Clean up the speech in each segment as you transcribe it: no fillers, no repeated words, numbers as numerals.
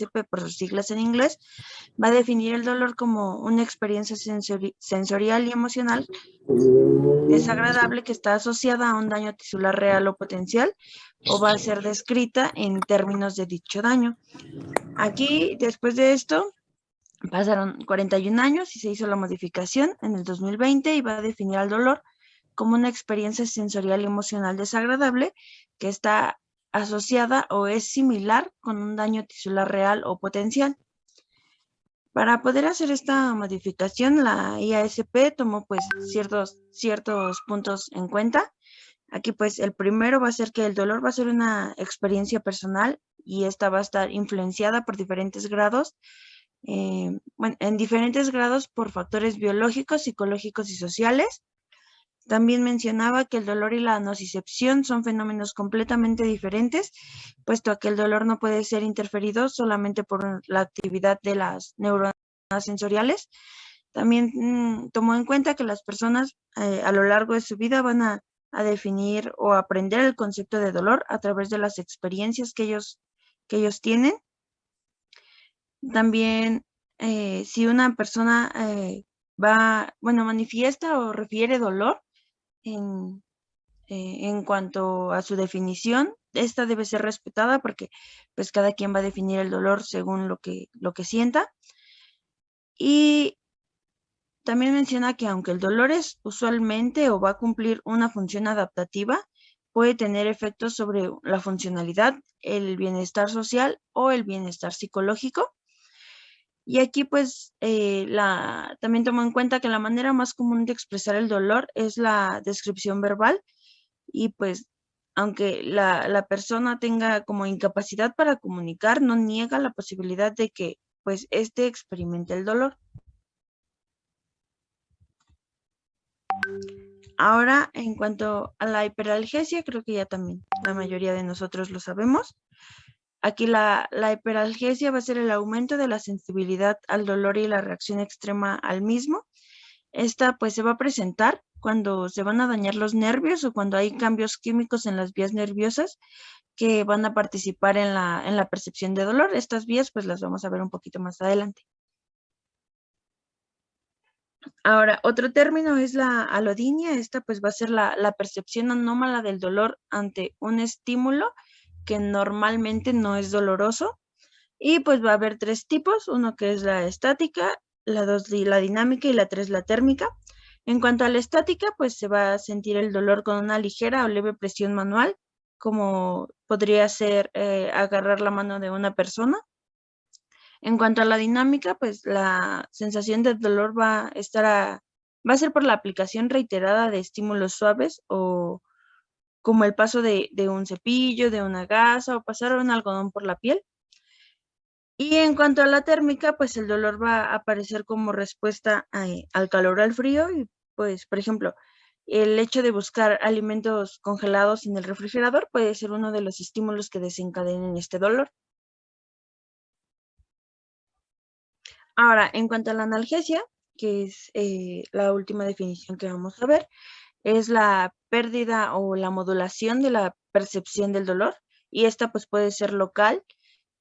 IASP por sus siglas en inglés, va a definir el dolor como una experiencia sensorial y emocional desagradable que está asociada a un daño tisular real o potencial, o va a ser descrita en términos de dicho daño. Aquí, después de esto, pasaron 41 años y se hizo la modificación en el 2020 y va a definir al dolor como una experiencia sensorial y emocional desagradable que está asociada o es similar con un daño tisular real o potencial. Para poder hacer esta modificación, la IASP tomó pues ciertos puntos en cuenta. Aquí pues el primero va a ser que el dolor va a ser una experiencia personal y esta va a estar influenciada por diferentes grados, en diferentes grados por factores biológicos, psicológicos y sociales. También mencionaba que el dolor y la nocicepción son fenómenos completamente diferentes, puesto que el dolor no puede ser interferido solamente por la actividad de las neuronas sensoriales. También tomó en cuenta que las personas a lo largo de su vida van a definir o aprender el concepto de dolor a través de las experiencias que ellos tienen. También si una persona manifiesta o refiere dolor, en cuanto a su definición, esta debe ser respetada porque pues cada quien va a definir el dolor según lo que sienta. Y también menciona que aunque el dolor es usualmente o va a cumplir una función adaptativa, puede tener efectos sobre la funcionalidad, el bienestar social o el bienestar psicológico. Y aquí pues también tomo en cuenta que la manera más común de expresar el dolor es la descripción verbal y pues aunque la persona tenga como incapacidad para comunicar, no niega la posibilidad de que pues experimente el dolor. Ahora, en cuanto a la hiperalgesia, creo que ya también la mayoría de nosotros lo sabemos. Aquí la hiperalgesia va a ser el aumento de la sensibilidad al dolor y la reacción extrema al mismo. Esta pues se va a presentar cuando se van a dañar los nervios o cuando hay cambios químicos en las vías nerviosas que van a participar en la percepción de dolor. Estas vías pues las vamos a ver un poquito más adelante. Ahora, otro término es la alodinia. Esta pues va a ser la percepción anómala del dolor ante un estímulo que normalmente no es doloroso. Y pues va a haber 3 tipos, uno que es la estática, la 2 la dinámica y la 3 la térmica. En cuanto a la estática, pues se va a sentir el dolor con una ligera o leve presión manual, como podría ser agarrar la mano de una persona. En cuanto a la dinámica, pues la sensación de dolor va a ser por la aplicación reiterada de estímulos suaves o como el paso de un cepillo, de una gasa o pasar un algodón por la piel. Y en cuanto a la térmica, pues el dolor va a aparecer como respuesta al calor o al frío y pues, por ejemplo, el hecho de buscar alimentos congelados en el refrigerador puede ser uno de los estímulos que desencadenen este dolor. Ahora, en cuanto a la analgesia, que es la última definición que vamos a ver, es la pérdida o la modulación de la percepción del dolor y esta pues puede ser local,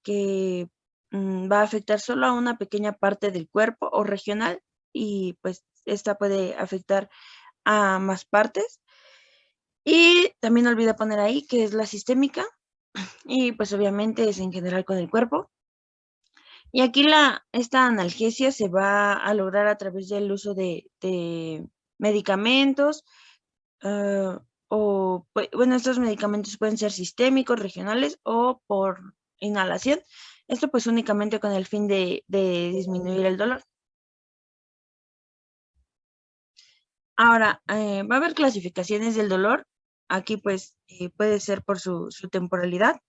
que va a afectar solo a una pequeña parte del cuerpo o regional y pues esta puede afectar a más partes. Y también olvidé poner ahí que es la sistémica y pues obviamente es en general con el cuerpo. Y aquí esta analgesia se va a lograr a través del uso de medicamentos, estos medicamentos pueden ser sistémicos, regionales o por inhalación. Esto pues únicamente con el fin de disminuir el dolor. Ahora, va a haber clasificaciones del dolor. Aquí pues puede ser por su temporalidad.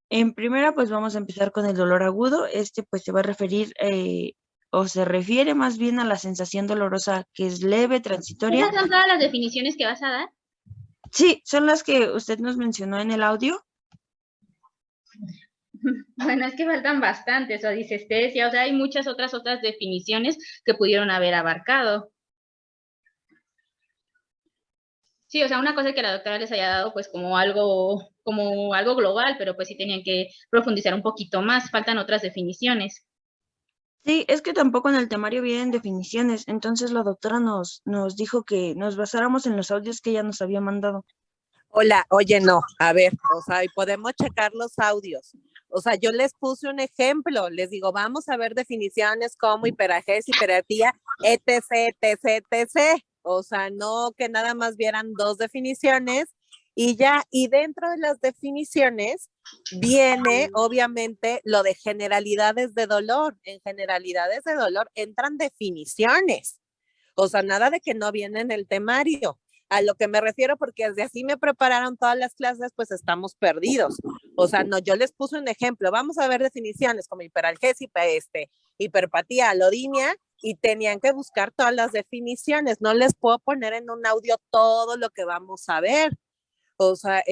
En primera pues vamos a empezar con el dolor agudo. Este pues se va a referir o se refiere más bien a la sensación dolorosa que es leve, transitoria. ¿Esas son todas las definiciones que vas a dar? Sí, son las que usted nos mencionó en el audio. Bueno, es que faltan bastantes, o disestesia, o sea, hay muchas otras definiciones que pudieron haber abarcado. Sí, o sea, una cosa es que la doctora les haya dado pues como algo global, pero pues sí tenían que profundizar un poquito más, faltan otras definiciones. Sí, es que tampoco en el temario vienen definiciones, entonces la doctora nos dijo que nos basáramos en los audios que ella nos había mandado. Hola, oye, no, a ver, o sea, y podemos checar los audios. O sea, yo les puse un ejemplo, les digo, vamos a ver definiciones como hiperagés, hiperacía, etc, etc, etc. O sea, no que nada más vieran dos definiciones y ya, y dentro de las definiciones viene obviamente lo de generalidades de dolor. En generalidades de dolor entran definiciones. O sea, nada de que no viene en el temario. A lo que me refiero, porque desde así me prepararon todas las clases, pues estamos perdidos. O sea, no, yo les puse un ejemplo. Vamos a ver definiciones como hiperalgesia, hiperpatía, alodinia, y tenían que buscar todas las definiciones. No les puedo poner en un audio todo lo que vamos a ver. O sea,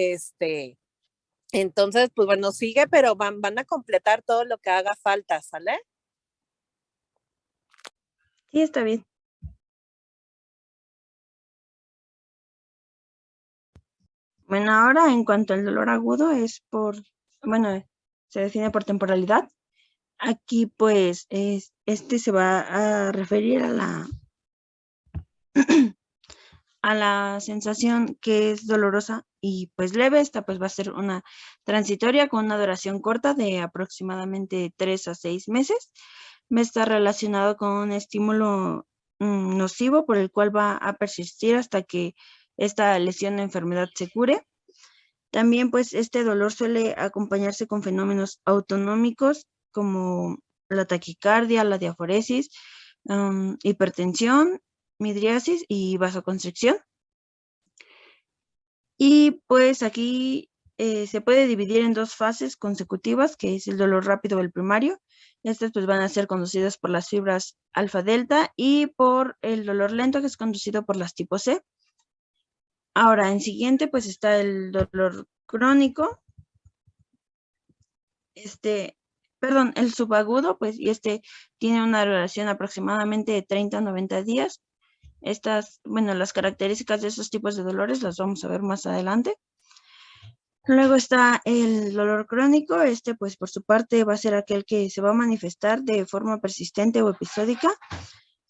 entonces, pues bueno, sigue, pero van a completar todo lo que haga falta, ¿sale? Sí, está bien. Bueno, ahora en cuanto al dolor agudo bueno, se define por temporalidad. Aquí pues este se va a referir a la sensación que es dolorosa y pues leve. Esta pues va a ser una transitoria con una duración corta de aproximadamente 3 a 6 meses. Va a estar relacionado con un estímulo nocivo por el cual va a persistir hasta que esta lesión o enfermedad se cure. También pues este dolor suele acompañarse con fenómenos autonómicos como la taquicardia, la diaforesis, hipertensión, midriasis y vasoconstricción. Y pues aquí se puede dividir en dos fases consecutivas, que es el dolor rápido o el primario. Estas pues van a ser conducidas por las fibras alfa-delta y por el dolor lento, que es conducido por las tipo C. Ahora, en siguiente pues está el dolor crónico, el subagudo, pues, y tiene una duración aproximadamente de 30 a 90 días. Las características de esos tipos de dolores las vamos a ver más adelante. Luego está el dolor crónico. Pues, por su parte, va a ser aquel que se va a manifestar de forma persistente o episódica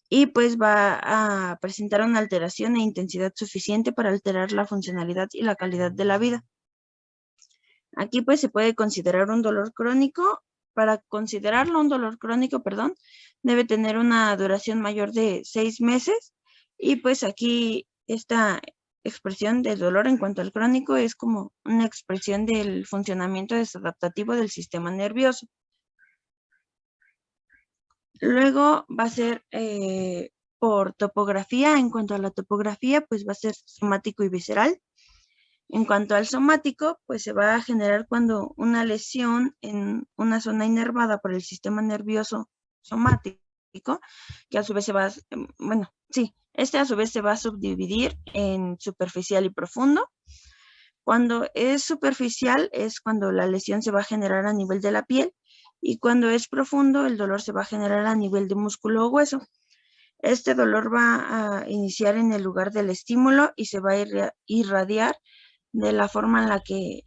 y, pues, va a presentar una alteración e intensidad suficiente para alterar la funcionalidad y la calidad de la vida. Aquí pues se puede considerar un dolor crónico. Para considerarlo un dolor crónico, debe tener una duración mayor de 6 meses. Y pues aquí esta expresión del dolor en cuanto al crónico es como una expresión del funcionamiento desadaptativo del sistema nervioso. Luego va a ser por topografía. En cuanto a la topografía, pues va a ser somático y visceral. En cuanto al somático, pues se va a generar cuando una lesión en una zona inervada por el sistema nervioso somático, que a su vez a su vez se va a subdividir en superficial y profundo. Cuando es superficial es cuando la lesión se va a generar a nivel de la piel, y cuando es profundo el dolor se va a generar a nivel de músculo o hueso. Este dolor va a iniciar en el lugar del estímulo y se va a irradiar de la forma en la que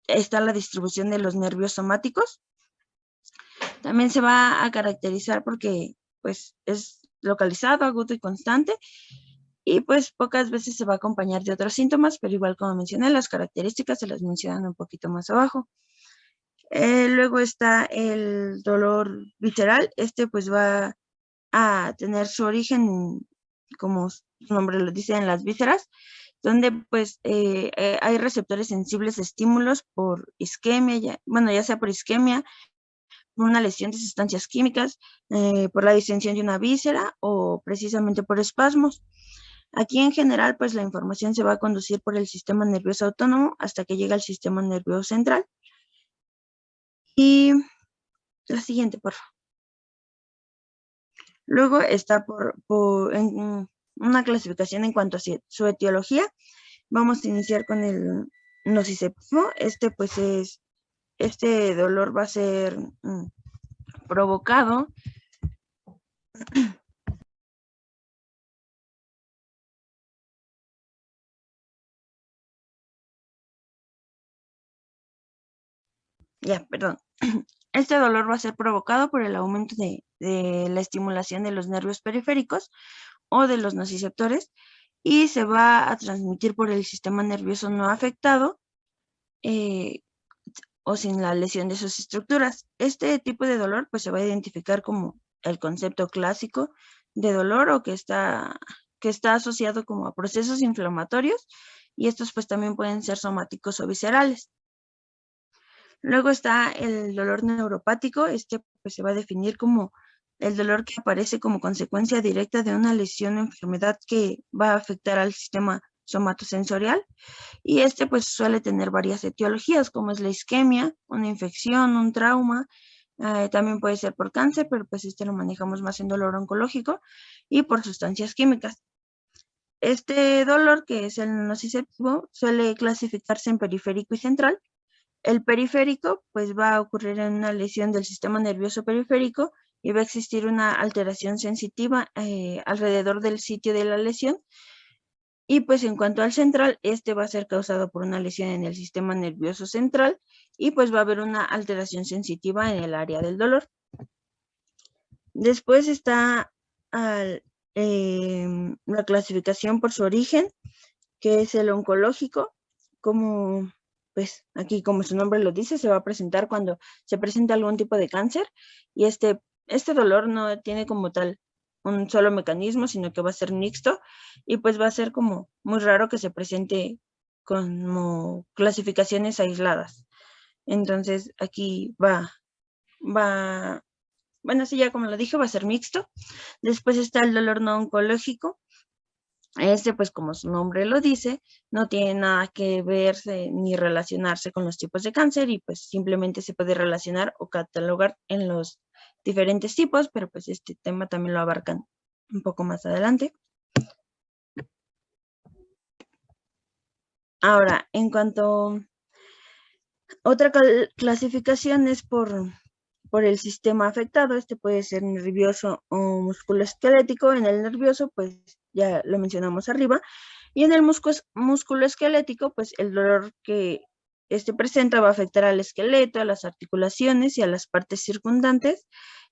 está la distribución de los nervios somáticos. También se va a caracterizar porque pues es localizado, agudo y constante, y pues pocas veces se va a acompañar de otros síntomas, pero igual como mencioné, las características se las mencionan un poquito más abajo. Luego está el dolor visceral. Pues va a tener su origen, como su nombre lo dice, en las vísceras, donde pues hay receptores sensibles a estímulos por isquemia, ya sea por isquemia, por una lesión de sustancias químicas, por la distensión de una víscera o precisamente por espasmos. Aquí en general pues la información se va a conducir por el sistema nervioso autónomo hasta que llega al sistema nervioso central. Y la siguiente, por favor. Luego está en una clasificación en cuanto a su etiología. Vamos a iniciar con el nociceptivo. Este dolor va a ser provocado Perdón. Este dolor va a ser provocado por el aumento de la estimulación de los nervios periféricos o de los nociceptores y se va a transmitir por el sistema nervioso no afectado o sin la lesión de sus estructuras. Este tipo de dolor pues se va a identificar como el concepto clásico de dolor o que está asociado como a procesos inflamatorios y estos pues también pueden ser somáticos o viscerales. Luego está el dolor neuropático. Este pues se va a definir como el dolor que aparece como consecuencia directa de una lesión o enfermedad que va a afectar al sistema somatosensorial. Y este pues suele tener varias etiologías, como es la isquemia, una infección, un trauma. También puede ser por cáncer, pero pues este lo manejamos más en dolor oncológico y por sustancias químicas. Este dolor, que es el nociceptivo, suele clasificarse en periférico y central. El periférico pues va a ocurrir en una lesión del sistema nervioso periférico y va a existir una alteración sensitiva alrededor del sitio de la lesión. Y pues en cuanto al central, este va a ser causado por una lesión en el sistema nervioso central y pues va a haber una alteración sensitiva en el área del dolor. Después está la clasificación por su origen, que es el oncológico. Como pues aquí como su nombre lo dice, se va a presentar cuando se presenta algún tipo de cáncer y este dolor no tiene como tal un solo mecanismo, sino que va a ser mixto y pues va a ser como muy raro que se presente como clasificaciones aisladas. Entonces aquí bueno, sí, ya como lo dije, va a ser mixto. Después está el dolor no oncológico. Este, pues como su nombre lo dice, no tiene nada que verse ni relacionarse con los tipos de cáncer y pues simplemente se puede relacionar o catalogar en los diferentes tipos, pero pues este tema también lo abarcan un poco más adelante. Ahora, en cuanto a otra clasificación es por el sistema afectado. Este puede ser nervioso o musculoesquelético. En el nervioso, pues ya lo mencionamos arriba. Y en el músculo esquelético, pues el dolor que este presenta va a afectar al esqueleto, a las articulaciones y a las partes circundantes.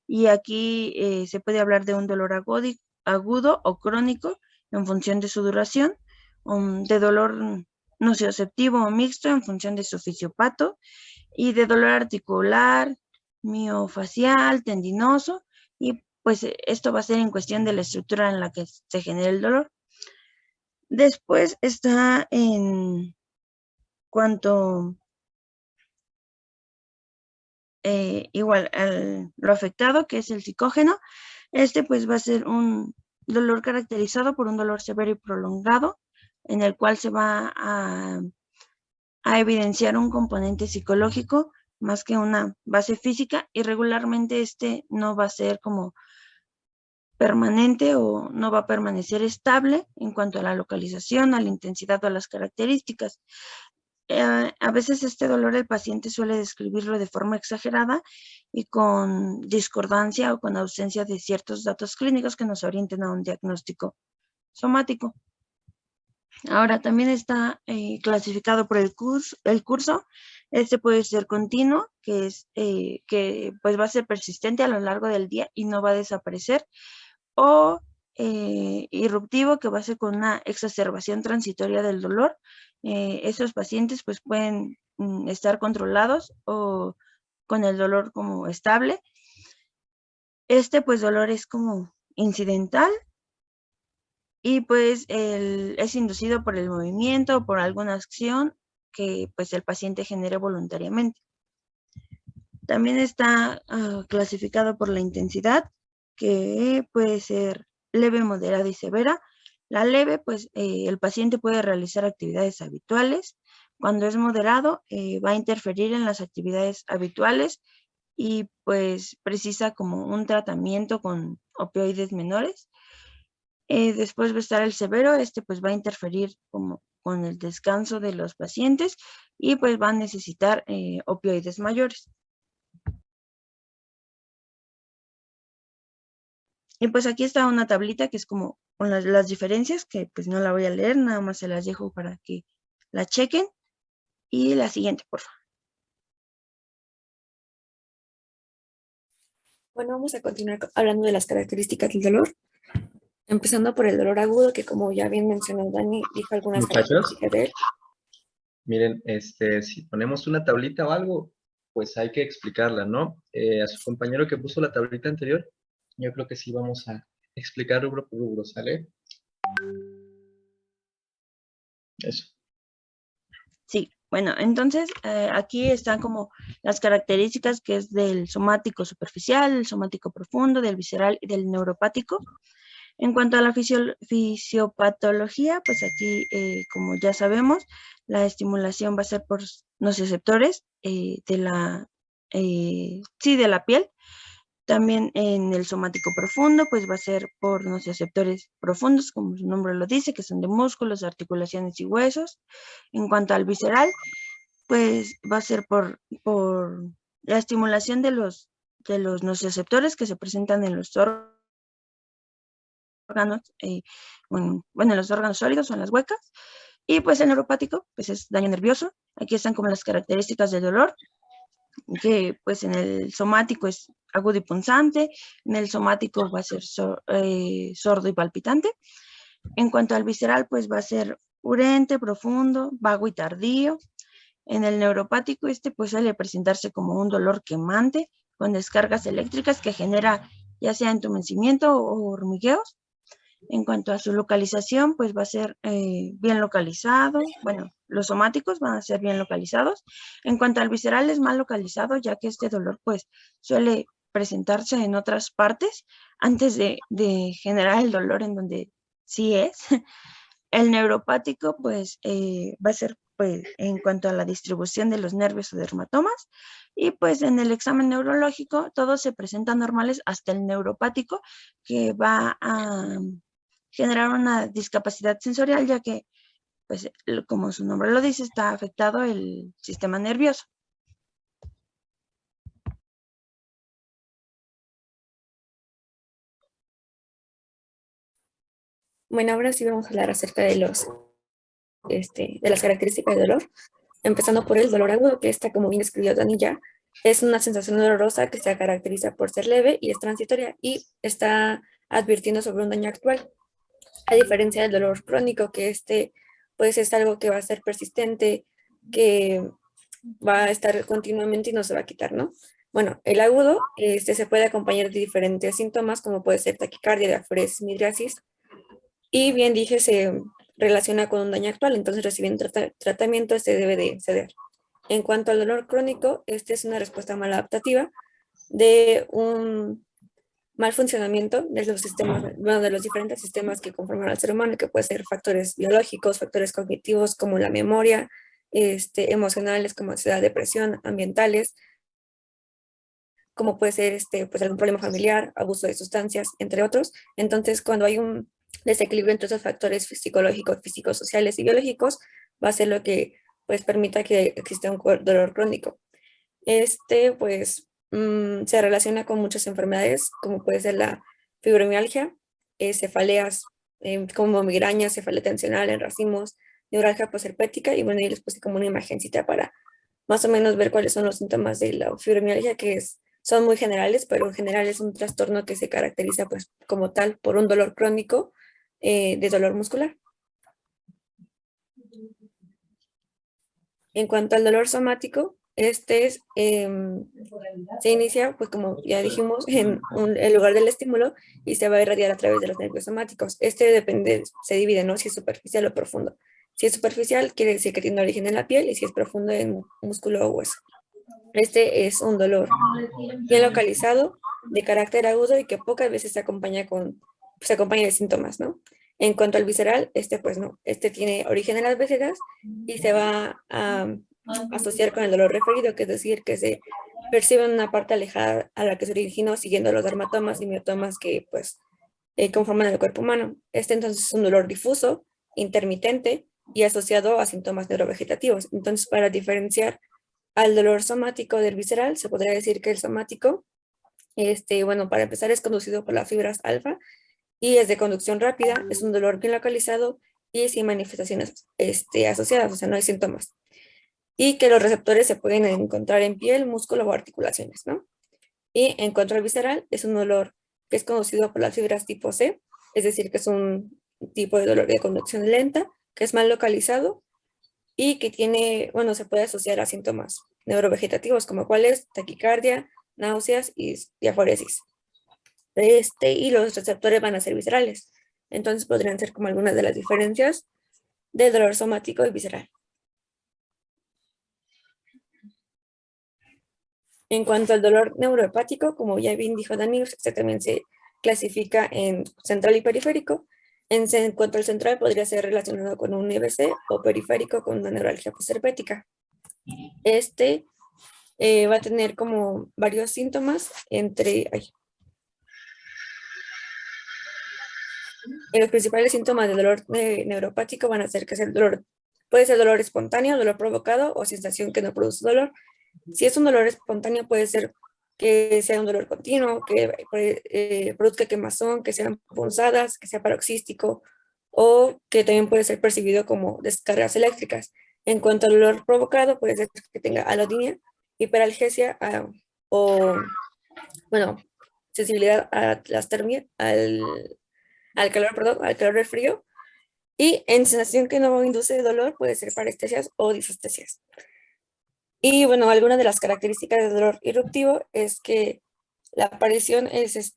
Y aquí se puede hablar de un dolor agudo o crónico en función de su duración, de dolor nociceptivo o mixto en función de su fisiopato, y de dolor articular, miofacial, tendinoso, y pues esto va a ser en cuestión de la estructura en la que se genera el dolor. Después está en cuanto igual lo afectado, que es el psicógeno. Este pues va a ser un dolor caracterizado por un dolor severo y prolongado, en el cual se va a evidenciar un componente psicológico más que una base física, y regularmente este no va a ser como permanente o no va a permanecer estable en cuanto a la localización, a la intensidad o a las características. A veces este dolor el paciente suele describirlo de forma exagerada y con discordancia o con ausencia de ciertos datos clínicos que nos orienten a un diagnóstico somático. Ahora también está clasificado por el curso. Este puede ser continuo, que pues va a ser persistente a lo largo del día y no va a desaparecer, o irruptivo, que va a ser con una exacerbación transitoria del dolor. Esos pacientes pues pueden estar controlados o con el dolor como estable. Este pues dolor es como incidental y pues es inducido por el movimiento o por alguna acción que pues el paciente genere voluntariamente. También está clasificado por la intensidad, que puede ser leve, moderada y severa. La leve, pues el paciente puede realizar actividades habituales. Cuando es moderado, va a interferir en las actividades habituales y pues precisa como un tratamiento con opioides menores. Después va a estar el severo. Este pues va a interferir como con el descanso de los pacientes y pues va a necesitar opioides mayores. Y pues aquí está una tablita que es como con las diferencias, que pues no la voy a leer, nada más se las dejo para que la chequen. Y la siguiente, por favor. Bueno, vamos a continuar hablando de las características del dolor, empezando por el dolor agudo, que como ya bien mencionó Dani, dijo algunas Muchachos, características de él. miren, si ponemos una tablita o algo, pues hay que explicarla, ¿no? A su compañero que puso la tablita anterior, yo creo que sí vamos a explicar rubro por rubro, ¿sale? Eso. Sí, bueno, entonces aquí están como las características que es del somático superficial, el somático profundo, del visceral y del neuropático. En cuanto a la fisiopatología, pues aquí, como ya sabemos, la estimulación va a ser por nociceptores de la piel. También en el somático profundo, pues va a ser por nociceptores profundos, como su nombre lo dice, que son de músculos, articulaciones y huesos. En cuanto al visceral, pues va a ser por la estimulación de los nociceptores que se presentan en los órganos, bueno, los órganos sólidos o en las huecas. Y pues el neuropático, pues es daño nervioso. Aquí están como las características del dolor, que pues en el somático es agudo y punzante, en el somático va a ser sordo y palpitante. En cuanto al visceral, pues va a ser urente, profundo, vago y tardío. En el neuropático, pues suele presentarse como un dolor quemante con descargas eléctricas que genera ya sea entumecimiento o hormigueos. En cuanto a su localización, pues va a ser bien localizado. Bueno, los somáticos van a ser bien localizados. En cuanto al visceral es mal localizado, ya que este dolor pues suele presentarse en otras partes antes de generar el dolor en donde sí es. El neuropático pues va a ser pues en cuanto a la distribución de los nervios o dermatomas, y pues en el examen neurológico todos se presentan normales hasta el neuropático, que va a generar una discapacidad sensorial, ya que, pues, como su nombre lo dice, está afectado el sistema nervioso. Bueno, ahora sí vamos a hablar acerca de de las características del dolor, empezando por el dolor agudo, que está, como bien escribió Dani ya, es una sensación dolorosa que se caracteriza por ser leve y es transitoria y está advirtiendo sobre un daño actual, a diferencia del dolor crónico, que pues es algo que va a ser persistente, que va a estar continuamente y no se va a quitar, ¿no? Bueno, el agudo se puede acompañar de diferentes síntomas, como puede ser taquicardia, diaforesis, midriasis, y bien dije, se relaciona con un daño actual, entonces recibiendo tratamiento este debe de ceder. En cuanto al dolor crónico, este es una respuesta maladaptativa de un mal funcionamiento de los sistemas, bueno, de los diferentes sistemas que conforman al ser humano, que pueden ser factores biológicos, factores cognitivos como la memoria, emocionales como ansiedad, depresión, ambientales, como puede ser pues algún problema familiar, abuso de sustancias, entre otros. Entonces, cuando hay un desequilibrio entre esos factores psicológicos, físicos, sociales y biológicos, va a ser lo que pues permita que exista un dolor crónico. Pues se relaciona con muchas enfermedades, como puede ser la fibromialgia, cefaleas como migraña, cefalea tensional en racimos, neuralgia posherpética, y bueno, ahí les puse como una imagencita para más o menos ver cuáles son los síntomas de la fibromialgia, son muy generales, pero en general es un trastorno que se caracteriza pues como tal por un dolor crónico de dolor muscular. En cuanto al dolor somático, se inicia, pues como ya dijimos, en lugar del estímulo y se va a irradiar a través de los nervios somáticos. Depende, se divide, ¿no? Si es superficial o profundo. Si es superficial, quiere decir que tiene origen en la piel, y si es profundo, en músculo o hueso. Es un dolor bien localizado, de carácter agudo y que pocas veces se acompaña de síntomas, ¿no? En cuanto al visceral, pues no, tiene origen en las vísceras y se va a asociar con el dolor referido, que es decir, que se percibe en una parte alejada a la que se originó siguiendo los dermatomas y miotomas que pues conforman el cuerpo humano. Entonces es un dolor difuso, intermitente y asociado a síntomas neurovegetativos. Entonces, para diferenciar al dolor somático del visceral, se podría decir que el somático, bueno, para empezar, es conducido por las fibras alfa y es de conducción rápida, es un dolor bien localizado y sin manifestaciones asociadas, o sea, no hay síntomas. Y que los receptores se pueden encontrar en piel, músculo o articulaciones, ¿no? Y en cuanto al visceral, es un dolor que es conocido por las fibras tipo C, es decir, que es un tipo de dolor de conducción lenta, que es mal localizado y que tiene, bueno, se puede asociar a síntomas neurovegetativos como cuáles, taquicardia, náuseas y diaforesis. Y los receptores van a ser viscerales. Entonces podrían ser como algunas de las diferencias del dolor somático y visceral. En cuanto al dolor neurohepático, como ya bien dijo Dani, este también se clasifica en central y periférico. En cuanto al central, podría ser relacionado con un IBC o periférico con una neuralgia postherpética. Va a tener como varios síntomas los principales síntomas del dolor neuropático van a ser que es el dolor, puede ser dolor espontáneo, dolor provocado o sensación que no produce dolor. Si es un dolor espontáneo, puede ser que sea un dolor continuo, que produzca quemazón, que sean punzadas, que sea paroxístico o que también puede ser percibido como descargas eléctricas. En cuanto al dolor provocado, puede ser que tenga alodinia, hiperalgesia o, bueno, sensibilidad a las termias, al calor, perdón, al calor del frío. Y en sensación que no induce dolor, puede ser parestesias o disestesias. Y bueno, alguna de las características del dolor irruptivo es que la aparición es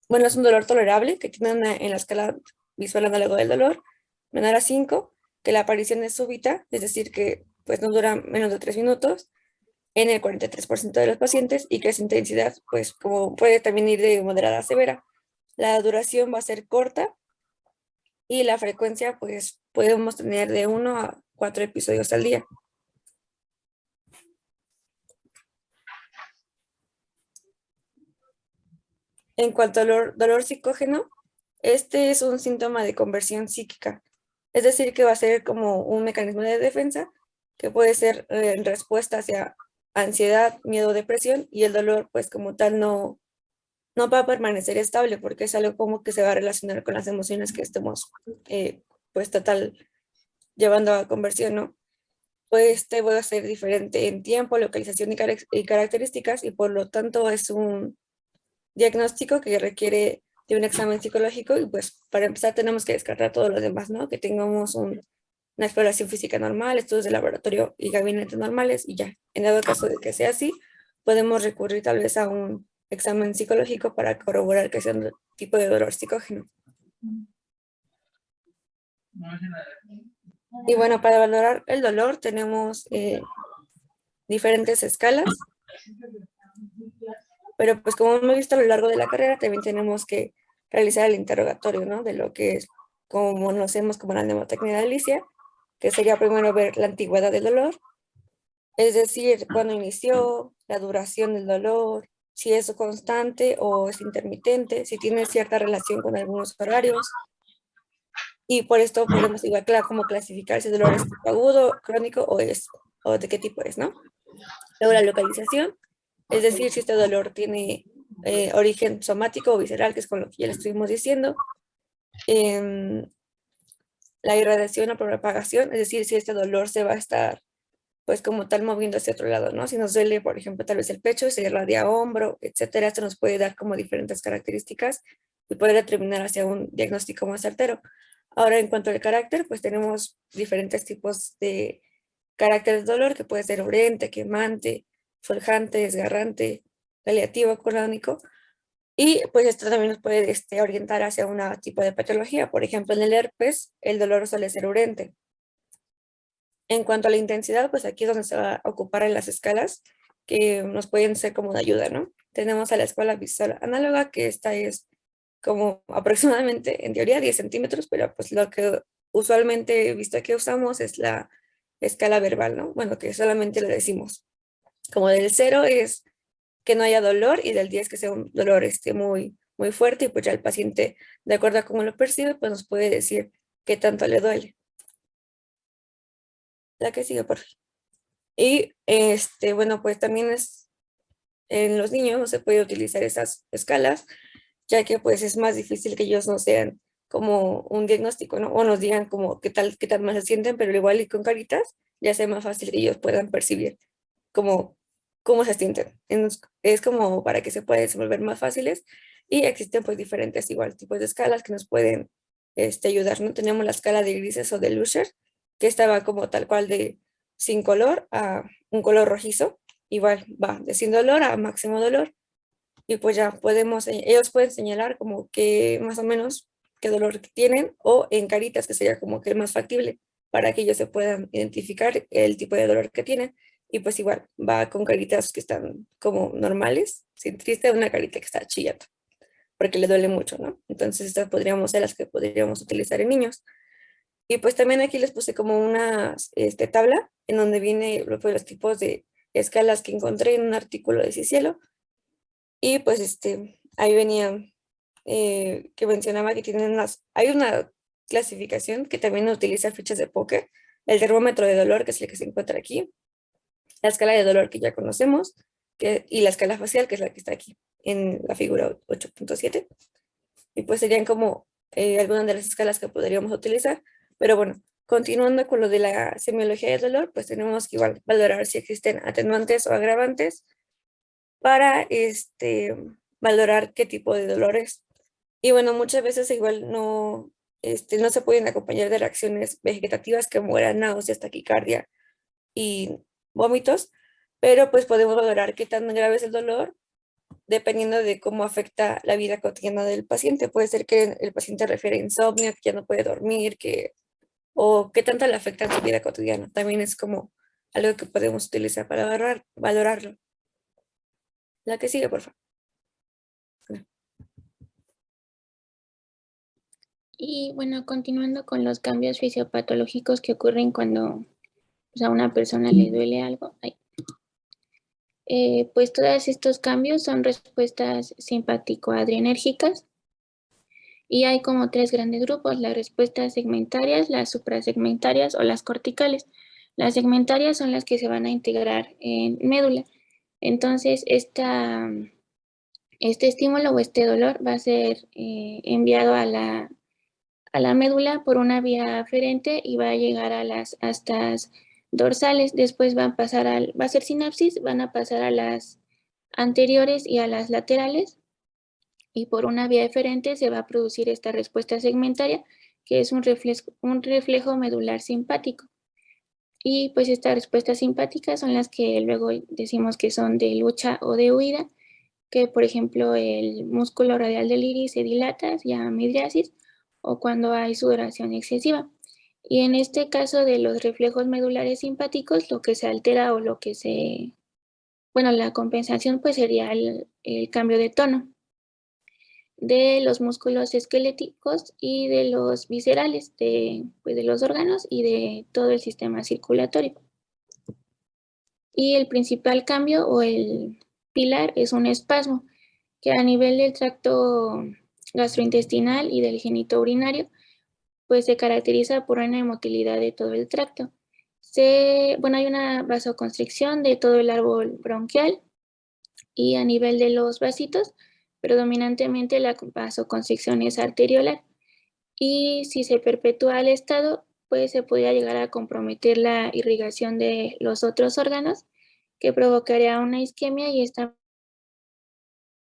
bueno, es un dolor tolerable que tiene en la escala visual análogo del dolor menor a 5, que la aparición es súbita, es decir, que pues no dura menos de 3 minutos en el 43% de los pacientes y que su intensidad pues como puede también ir de moderada a severa. La duración va a ser corta y la frecuencia pues podemos tener de 1 a 4 episodios al día. En cuanto al dolor psicógeno, este es un síntoma de conversión psíquica. Es decir, que va a ser como un mecanismo de defensa que puede ser en respuesta hacia ansiedad, miedo, depresión, y el dolor pues como tal no va a permanecer estable porque es algo como que se va a relacionar con las emociones que estemos pues total llevando a conversión, ¿no? Pues este va a ser diferente en tiempo, localización y características y por lo tanto es un diagnóstico que requiere de un examen psicológico y pues para empezar tenemos que descartar todo lo demás, ¿no? Que tengamos una exploración física normal, estudios de laboratorio y gabinetes normales y ya. En dado caso de que sea así, podemos recurrir tal vez a un examen psicológico para corroborar que sea un tipo de dolor psicógeno. Y bueno, para valorar el dolor tenemos diferentes escalas, pero pues como hemos visto a lo largo de la carrera, también tenemos que realizar el interrogatorio, ¿no? De lo que es, como conocemos como la mnemotecnia de Alicia, que sería primero ver la antigüedad del dolor, es decir, cuándo inició, la duración del dolor, si es constante o es intermitente, si tiene cierta relación con algunos horarios. Y por esto podemos igual como clasificar si el dolor es tipo agudo, crónico o de qué tipo es, ¿no? Luego la localización, es decir, si este dolor tiene origen somático o visceral, que es con lo que ya le estuvimos diciendo. La irradiación o propagación, es decir, si este dolor se va a estar pues como tal moviendo hacia otro lado, ¿no? Si nos duele, por ejemplo, tal vez el pecho, se irradia a hombro, etcétera, esto nos puede dar como diferentes características y poder determinar hacia un diagnóstico más certero. Ahora, en cuanto al carácter, pues tenemos diferentes tipos de carácter de dolor, que puede ser urente, quemante, forjante, desgarrante, paliativo, crónico, y pues esto también nos puede orientar hacia un tipo de patología. Por ejemplo, en el herpes, el dolor suele ser urente. En cuanto a la intensidad, pues aquí es donde se va a ocupar en las escalas que nos pueden ser como de ayuda, ¿no? Tenemos a la escala visual análoga, que esta es como aproximadamente, en teoría, 10 centímetros, pero pues lo que usualmente he visto que usamos es la escala verbal, ¿no? Bueno, que solamente le decimos. Como del 0 es que no haya dolor y del 10 que sea un dolor muy, muy fuerte y pues ya el paciente, de acuerdo a cómo lo percibe, pues nos puede decir qué tanto le duele. La que sigue, por fin. Y bueno, pues también en los niños no se puede utilizar esas escalas, ya que pues es más difícil que ellos no sean como un diagnóstico, ¿no? O nos digan como qué tan mal se sienten, pero igual y con caritas ya sea más fácil que ellos puedan percibir como cómo se sienten. Es como para que se puedan desenvolver más fáciles y existen pues diferentes igual tipos de escalas que nos pueden ayudar, ¿no? Tenemos la escala de grises o de Lusher, que estaba como tal cual de sin color a un color rojizo, igual va de sin dolor a máximo dolor, y pues ya ellos pueden señalar como que más o menos qué dolor tienen, o en caritas, que sería como que el más factible para que ellos se puedan identificar el tipo de dolor que tienen. Y pues igual va con caritas que están como normales, sin triste, una carita que está chillando, porque le duele mucho, ¿no? Entonces estas podríamos ser las que podríamos utilizar en niños. Y pues también aquí les puse como una tabla en donde viene los tipos de escalas que encontré en un artículo de Cicielo. Y pues ahí venía que mencionaba que hay una clasificación que también utiliza fichas de póker, el termómetro de dolor, que es el que se encuentra aquí, la escala de dolor que ya conocemos, y la escala facial, que es la que está aquí en la figura 8.7. Y pues serían como algunas de las escalas que podríamos utilizar. Pero bueno, continuando con lo de la semiología del dolor, pues tenemos que igual valorar si existen atenuantes o agravantes para valorar qué tipo de dolor es. Y bueno, muchas veces igual no se pueden acompañar de reacciones vegetativas como eran náuseas, taquicardia y vómitos, pero pues podemos valorar qué tan grave es el dolor dependiendo de cómo afecta la vida cotidiana del paciente. Puede ser que el paciente refiere insomnio, que ya no puede dormir, o qué tanto le afecta en su vida cotidiana. También es como algo que podemos utilizar para valorarlo. La que sigue, por favor. Y bueno, continuando con los cambios fisiopatológicos que ocurren cuando pues, a una persona le duele algo. Pues todos estos cambios son respuestas simpático-adrenérgicas y hay como tres grandes grupos: las respuestas segmentarias, las suprasegmentarias o las corticales. Las segmentarias son las que se van a integrar en médula. Entonces, este estímulo o este dolor va a ser enviado a la médula por una vía aferente y va a llegar a las astas dorsales. Después va a ser sinapsis, van a pasar a las anteriores y a las laterales, y por una vía eferente se va a producir esta respuesta segmentaria, que es un reflejo medular simpático. Y pues estas respuestas simpáticas son las que luego decimos que son de lucha o de huida, que por ejemplo el músculo radial del iris se dilata, se llama midriasis, o cuando hay sudoración excesiva. Y en este caso de los reflejos medulares simpáticos, lo que se altera o la compensación pues sería el cambio de tono de los músculos esqueléticos y de los viscerales, pues de los órganos y de todo el sistema circulatorio. Y el principal cambio o el pilar es un espasmo, que a nivel del tracto gastrointestinal y del genitourinario, pues se caracteriza por una motilidad de todo el tracto. Hay una vasoconstricción de todo el árbol bronquial, y a nivel de los vasitos, predominantemente la vasoconstricción es arteriolar. Y si se perpetúa el estado, pues se podría llegar a comprometer la irrigación de los otros órganos, que provocaría una isquemia, y esta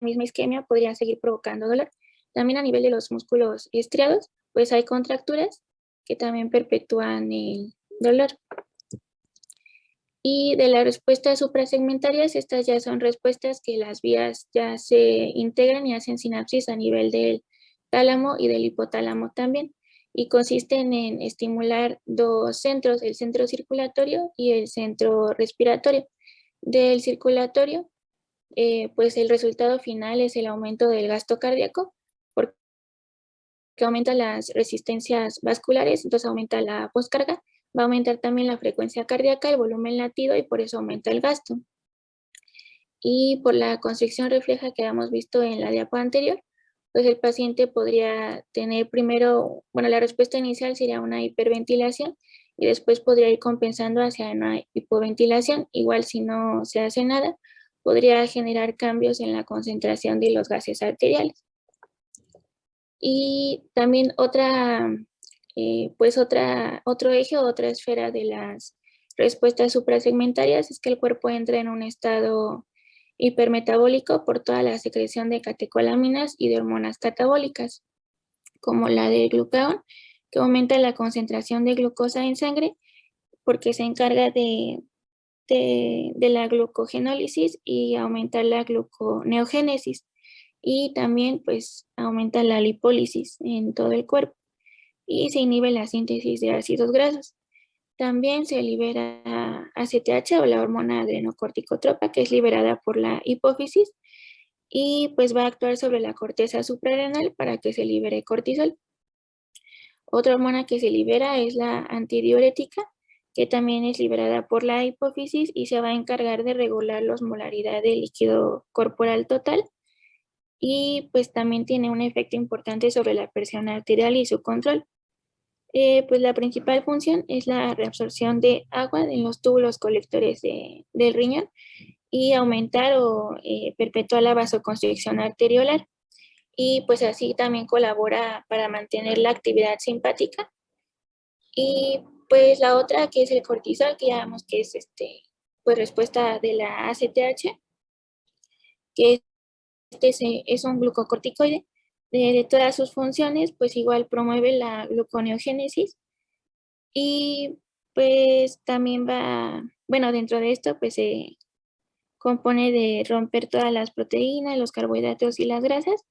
misma isquemia podría seguir provocando dolor. También a nivel de los músculos estriados, pues hay contracturas que también perpetúan el dolor. Y de las respuestas suprasegmentarias, estas ya son respuestas que las vías ya se integran y hacen sinapsis a nivel del tálamo y del hipotálamo también. Y consisten en estimular dos centros, el centro circulatorio y el centro respiratorio. Del circulatorio, pues el resultado final es el aumento del gasto cardíaco, porque aumenta las resistencias vasculares, entonces aumenta la poscarga, va a aumentar también la frecuencia cardíaca, el volumen latido, y por eso aumenta el gasto. Y por la constricción refleja que habíamos visto en la diapo anterior, pues el paciente podría tener primero, la respuesta inicial sería una hiperventilación y después podría ir compensando hacia una hipoventilación. Igual si no se hace nada, podría generar cambios en la concentración de los gases arteriales. Y también otro eje o otra esfera de las respuestas suprasegmentarias es que el cuerpo entra en un estado hipermetabólico por toda la secreción de catecolaminas y de hormonas catabólicas, como la del glucagón, que aumenta la concentración de glucosa en sangre porque se encarga de la glucogenólisis y aumentar la gluconeogénesis. Y también pues aumenta la lipólisis en todo el cuerpo y se inhibe la síntesis de ácidos grasos. También se libera ACTH o la hormona adrenocorticotropa, que es liberada por la hipófisis y pues va a actuar sobre la corteza suprarrenal para que se libere cortisol. Otra hormona que se libera es la antidiurética, que también es liberada por la hipófisis y se va a encargar de regular la osmolaridad del líquido corporal total. Y pues también tiene un efecto importante sobre la presión arterial y su control. Pues la principal función es la reabsorción de agua en los túbulos colectores del riñón y aumentar o perpetuar la vasoconstricción arteriolar. Y pues así también colabora para mantener la actividad simpática. Y pues la otra que es el cortisol, que ya vemos que es pues respuesta de la ACTH, que es un glucocorticoide. De todas sus funciones, pues igual promueve la gluconeogénesis y pues también va, bueno, dentro de esto pues se compone de romper todas las proteínas, los carbohidratos y las grasas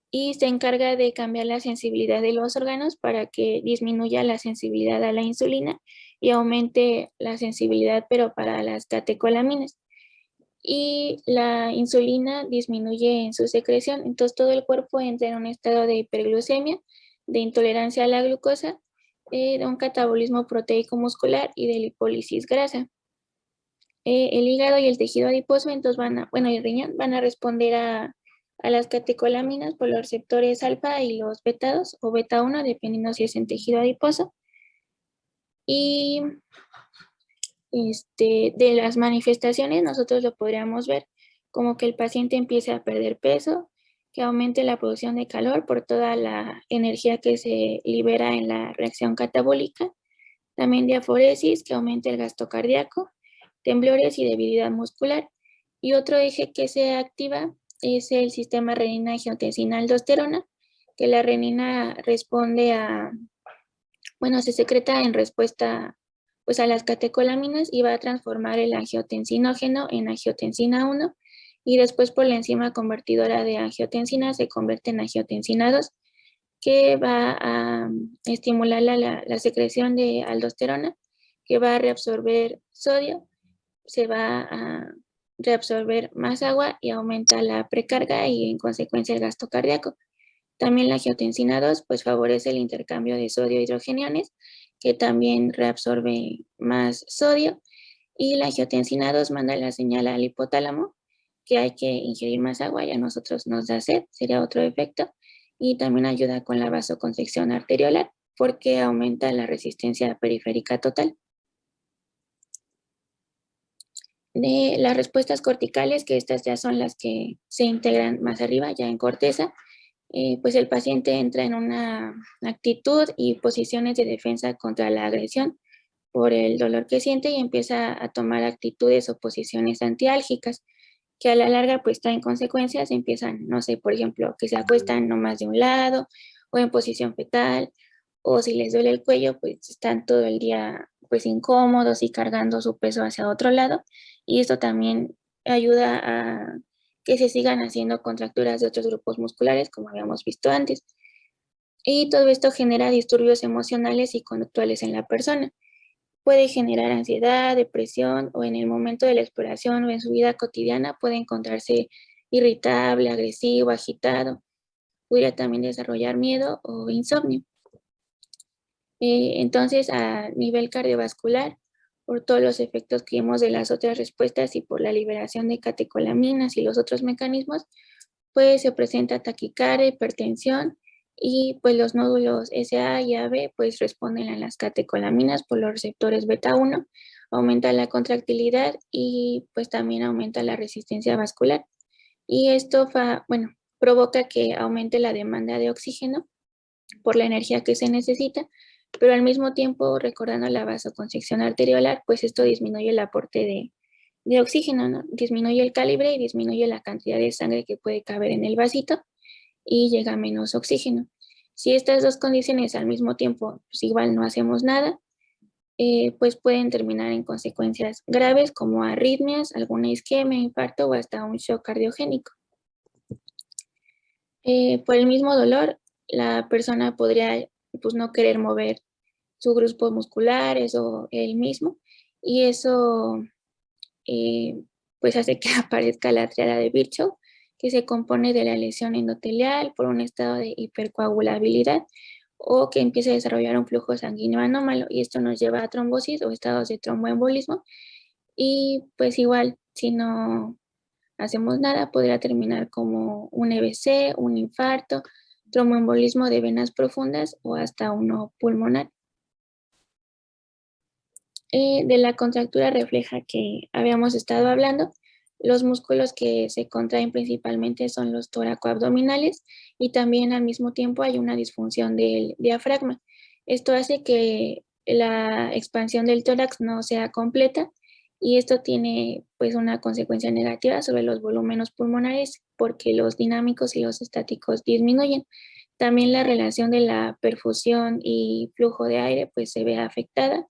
y se encarga de cambiar la sensibilidad de los órganos para que disminuya la sensibilidad a la insulina y aumente la sensibilidad pero para las catecolaminas. Y la insulina disminuye en su secreción, entonces todo el cuerpo entra en un estado de hiperglucemia, de intolerancia a la glucosa, de un catabolismo proteico muscular y de lipólisis grasa. El hígado y el tejido adiposo, entonces y el riñón van a responder a las catecolaminas por los receptores alfa y los beta 2 o beta 1, dependiendo si es en tejido adiposo. Y de las manifestaciones nosotros lo podríamos ver como que el paciente empiece a perder peso, que aumente la producción de calor por toda la energía que se libera en la reacción catabólica, también diaforesis, que aumente el gasto cardíaco, temblores y debilidad muscular. Y otro eje que se activa es el sistema renina-angiotensina-aldosterona, que la renina responde se secreta en respuesta pues a las catecolaminas y va a transformar el angiotensinógeno en angiotensina 1 y después por la enzima convertidora de angiotensina se convierte en angiotensina 2 que va a estimular la secreción de aldosterona que va a reabsorber sodio, se va a reabsorber más agua y aumenta la precarga y en consecuencia el gasto cardíaco. También la angiotensina 2 pues favorece el intercambio de sodio e hidrogeniones que también reabsorbe más sodio y la angiotensina 2 manda la señal al hipotálamo que hay que ingerir más agua y a nosotros nos da sed, sería otro efecto, y también ayuda con la vasoconstricción arteriolar porque aumenta la resistencia periférica total. De las respuestas corticales, que estas ya son las que se integran más arriba, ya en corteza, pues el paciente entra en una actitud y posiciones de defensa contra la agresión por el dolor que siente y empieza a tomar actitudes o posiciones antiálgicas que a la larga pues traen consecuencias, empiezan, no sé, por ejemplo, que se acuestan no más de un lado o en posición fetal o si les duele el cuello pues están todo el día pues incómodos y cargando su peso hacia otro lado y esto también ayuda a que se sigan haciendo contracturas de otros grupos musculares, como habíamos visto antes. Y todo esto genera disturbios emocionales y conductuales en la persona. Puede generar ansiedad, depresión o en el momento de la exploración o en su vida cotidiana puede encontrarse irritable, agresivo, agitado. Pudiera también desarrollar miedo o insomnio. Entonces, a nivel cardiovascular, por todos los efectos que vimos de las otras respuestas y por la liberación de catecolaminas y los otros mecanismos, pues se presenta taquicardia, hipertensión y pues los nódulos SA y AB pues responden a las catecolaminas por los receptores beta 1, aumenta la contractilidad y pues también aumenta la resistencia vascular. Y esto provoca que aumente la demanda de oxígeno por la energía que se necesita, pero al mismo tiempo, recordando la vasoconstricción arteriolar, pues esto disminuye el aporte de oxígeno, ¿no? Disminuye el calibre y disminuye la cantidad de sangre que puede caber en el vasito y llega menos oxígeno. Si estas dos condiciones al mismo tiempo, pues igual no hacemos nada, pues pueden terminar en consecuencias graves como arritmias, alguna isquemia, infarto o hasta un shock cardiogénico. Por el mismo dolor, la persona podría pues, no querer mover sus grupos musculares o él mismo, y eso pues hace que aparezca la triada de Virchow, que se compone de la lesión endotelial por un estado de hipercoagulabilidad o que empiece a desarrollar un flujo sanguíneo anómalo, y esto nos lleva a trombosis o estados de tromboembolismo, y pues igual si no hacemos nada podría terminar como un EBC, un infarto, tromboembolismo de venas profundas o hasta uno pulmonar. De la contractura refleja que habíamos estado hablando, los músculos que se contraen principalmente son los toracoabdominales y también al mismo tiempo hay una disfunción del diafragma. Esto hace que la expansión del tórax no sea completa y esto tiene pues una consecuencia negativa sobre los volúmenes pulmonares porque los dinámicos y los estáticos disminuyen. También la relación de la perfusión y flujo de aire pues se ve afectada,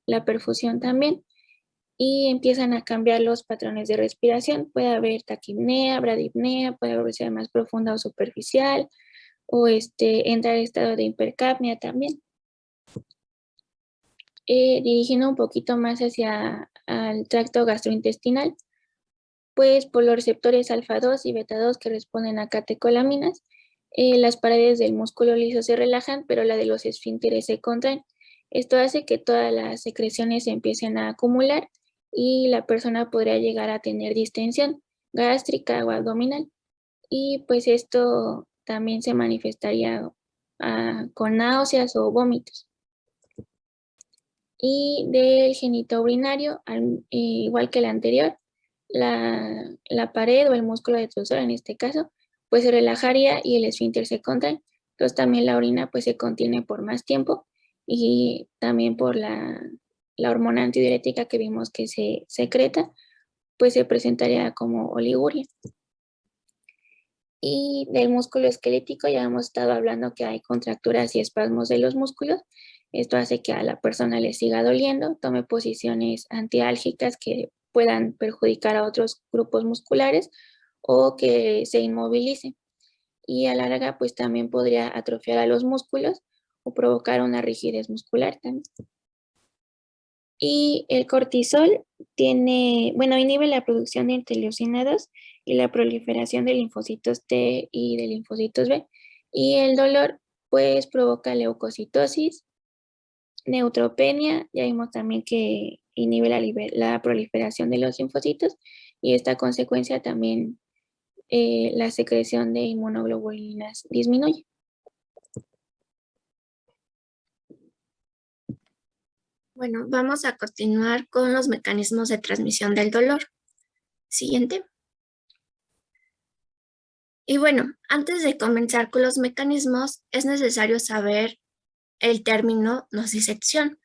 la perfusión también, y empiezan a cambiar los patrones de respiración. Puede haber taquipnea, bradipnea, puede haber más profunda o superficial, o entrar en estado de hipercapnia también. Dirigiendo un poquito más hacia el tracto gastrointestinal, pues por los receptores alfa-2 y beta-2 que responden a catecolaminas, las paredes del músculo liso se relajan, pero la de los esfínteres se contraen. Esto hace que todas las secreciones se empiecen a acumular y la persona podría llegar a tener distensión gástrica o abdominal. Y pues esto también se manifestaría con náuseas o vómitos. Y del genitourinario, igual que el anterior, la pared o el músculo detrusor en este caso, pues se relajaría y el esfínter se contrae. Entonces también la orina pues se contiene por más tiempo y también por la hormona antidiurética que vimos que se secreta, pues se presentaría como oliguria. Y del músculo esquelético ya hemos estado hablando que hay contracturas y espasmos de los músculos. Esto hace que a la persona le siga doliendo, tome posiciones antiálgicas que puedan perjudicar a otros grupos musculares o que se inmovilice. Y a la larga pues también podría atrofiar a los músculos o provocar una rigidez muscular también. Y el cortisol inhibe la producción de interleucina 2 y la proliferación de linfocitos T y de linfocitos B. Y el dolor pues provoca leucocitosis, neutropenia, ya vimos también que inhibe la proliferación de los linfocitos y esta consecuencia también la secreción de inmunoglobulinas disminuye. Bueno, vamos a continuar con los mecanismos de transmisión del dolor. Siguiente. Y bueno, antes de comenzar con los mecanismos, es necesario saber el término nocicepción,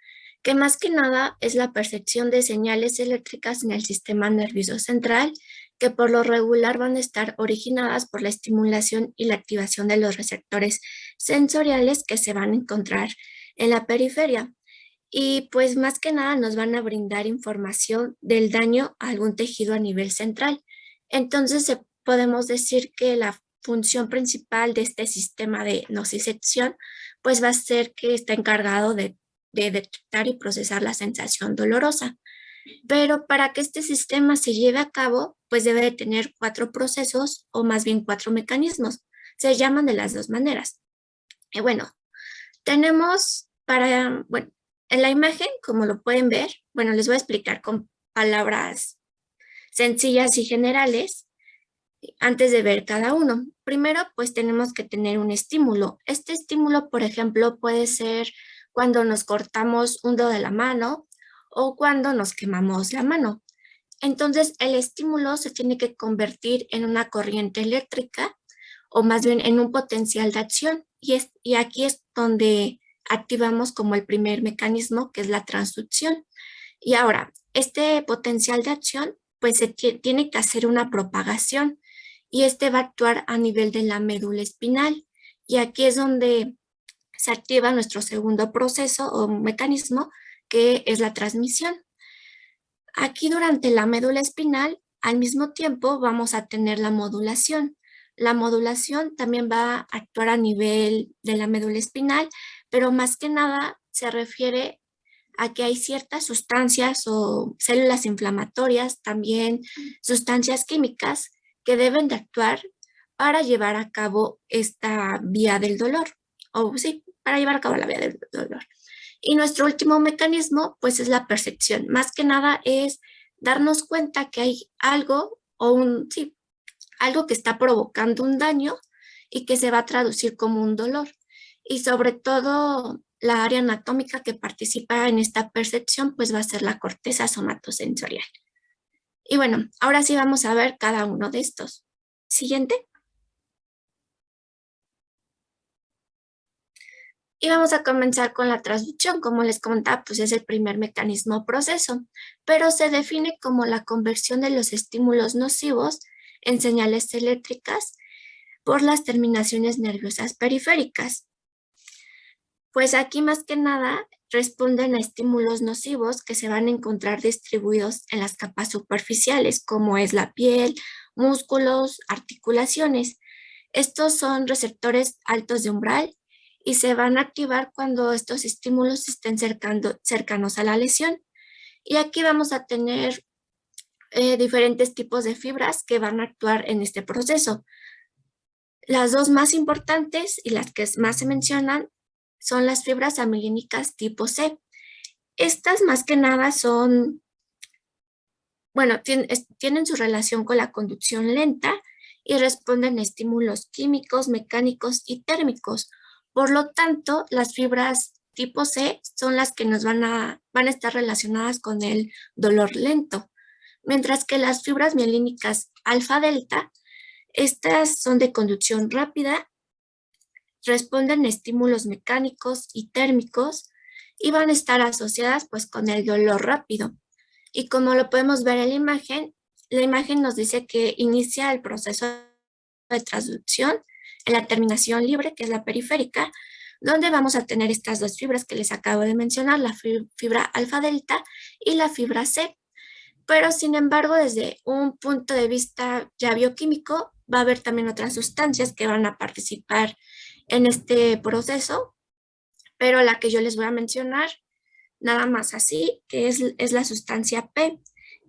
que más que nada es la percepción de señales eléctricas en el sistema nervioso central, que por lo regular van a estar originadas por la estimulación y la activación de los receptores sensoriales que se van a encontrar en la periferia. Y pues más que nada nos van a brindar información del daño a algún tejido a nivel central. Entonces podemos decir que la función principal de este sistema de nocicepción pues va a ser que está encargado de detectar y procesar la sensación dolorosa. Pero para que este sistema se lleve a cabo, pues debe de tener 4 procesos o más bien 4 mecanismos. Se llaman de las dos maneras. Y bueno, tenemos en la imagen, como lo pueden ver, bueno, les voy a explicar con palabras sencillas y generales antes de ver cada uno. Primero, pues tenemos que tener un estímulo. Este estímulo, por ejemplo, puede ser cuando nos cortamos un dedo de la mano o cuando nos quemamos la mano. Entonces, el estímulo se tiene que convertir en una corriente eléctrica o más bien en un potencial de acción. Y aquí es donde activamos como el primer mecanismo, que es la transducción. Y ahora, este potencial de acción, pues se tiene que hacer una propagación y este va a actuar a nivel de la médula espinal. Y aquí es donde se activa nuestro segundo proceso o mecanismo, que es la transmisión. Aquí durante la médula espinal, al mismo tiempo vamos a tener la modulación. La modulación también va a actuar a nivel de la médula espinal, pero más que nada se refiere a que hay ciertas sustancias o células inflamatorias, también sustancias químicas que deben de actuar para llevar a cabo esta vía del dolor, o sí, para llevar a cabo la vía del dolor. Y nuestro último mecanismo, pues es la percepción. Más que nada es darnos cuenta que hay algo o algo que está provocando un daño y que se va a traducir como un dolor. Y sobre todo la área anatómica que participa en esta percepción, pues va a ser la corteza somatosensorial. Y bueno, ahora sí vamos a ver cada uno de estos. Siguiente. Y vamos a comenzar con la transducción. Como les comentaba, pues es el primer mecanismo o proceso, pero se define como la conversión de los estímulos nocivos en señales eléctricas por las terminaciones nerviosas periféricas. Pues aquí más que nada responden a estímulos nocivos que se van a encontrar distribuidos en las capas superficiales, como es la piel, músculos, articulaciones. Estos son receptores altos de umbral y se van a activar cuando estos estímulos estén cercanos a la lesión. Y aquí vamos a tener diferentes tipos de fibras que van a actuar en este proceso. Las dos más importantes y las que más se mencionan son las fibras amilínicas tipo C. Estas más que nada son, bueno, tienen su relación con la conducción lenta y responden a estímulos químicos, mecánicos y térmicos. Por lo tanto, las fibras tipo C son las que nos van a estar relacionadas con el dolor lento, mientras que las fibras mielínicas alfa-delta, estas son de conducción rápida, responden a estímulos mecánicos y térmicos y van a estar asociadas pues con el dolor rápido. Y como lo podemos ver en la imagen nos dice que inicia el proceso de transducción en la terminación libre, que es la periférica, donde vamos a tener estas dos fibras que les acabo de mencionar, la fibra alfa-delta y la fibra C. Pero sin embargo, desde un punto de vista ya bioquímico, va a haber también otras sustancias que van a participar en este proceso, pero la que yo les voy a mencionar, nada más así, que es la sustancia P,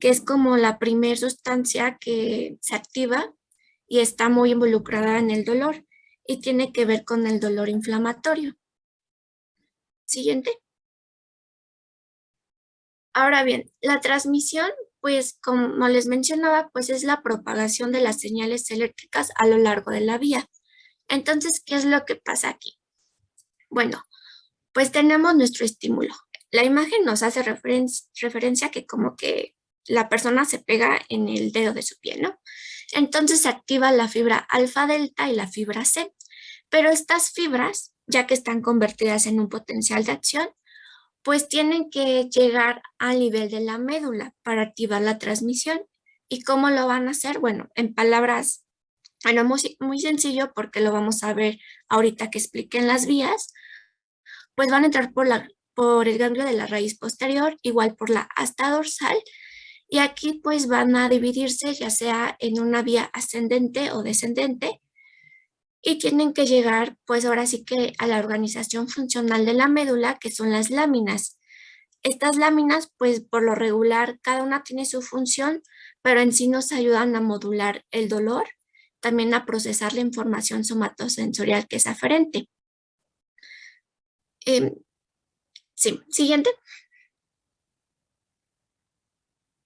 que es como la primer sustancia que se activa y está muy involucrada en el dolor y tiene que ver con el dolor inflamatorio. Siguiente. Ahora bien, la transmisión, pues como les mencionaba, pues es la propagación de las señales eléctricas a lo largo de la vía. Entonces, ¿qué es lo que pasa aquí? Bueno, pues tenemos nuestro estímulo. La imagen nos hace referencia que como que la persona se pega en el dedo de su pie, ¿no? Entonces se activa la fibra alfa-delta y la fibra C. Pero estas fibras, ya que están convertidas en un potencial de acción, pues tienen que llegar al nivel de la médula para activar la transmisión. ¿Y cómo lo van a hacer? Bueno, en palabras, bueno, muy sencillo porque lo vamos a ver ahorita que expliquen las vías, pues van a entrar por el ganglio de la raíz posterior, igual por la asta dorsal, y aquí pues van a dividirse ya sea en una vía ascendente o descendente, y tienen que llegar pues ahora sí que a la organización funcional de la médula, que son las láminas. Estas láminas pues por lo regular cada una tiene su función, pero en sí nos ayudan a modular el dolor, también a procesar la información somatosensorial que es aferente. Sí, siguiente.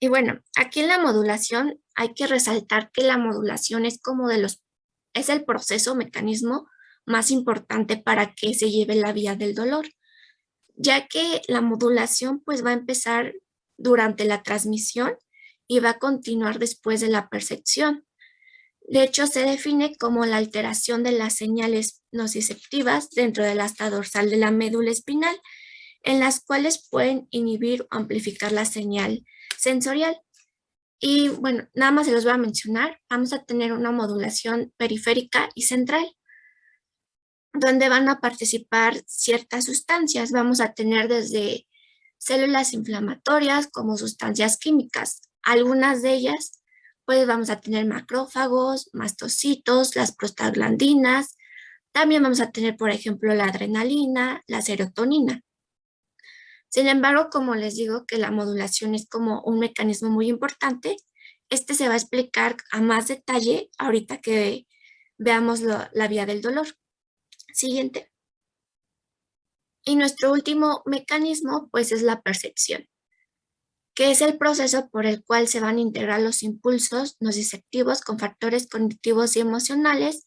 Y bueno, aquí en la modulación hay que resaltar que la modulación es es el proceso, mecanismo más importante para que se lleve la vía del dolor, ya que la modulación pues va a empezar durante la transmisión y va a continuar después de la percepción. De hecho, se define como la alteración de las señales nociceptivas dentro del asta dorsal de la médula espinal, en las cuales pueden inhibir o amplificar la señal sensorial. Y bueno, nada más se los voy a mencionar. Vamos a tener una modulación periférica y central, donde van a participar ciertas sustancias. Vamos a tener desde células inflamatorias como sustancias químicas. Algunas de ellas, pues vamos a tener macrófagos, mastocitos, las prostaglandinas. También vamos a tener, por ejemplo, la adrenalina, la serotonina. Sin embargo, como les digo que la modulación es como un mecanismo muy importante, este se va a explicar a más detalle ahorita que veamos la vía del dolor. Siguiente. Y nuestro último mecanismo, pues, es la percepción, que es el proceso por el cual se van a integrar los impulsos nociceptivos con factores cognitivos y emocionales,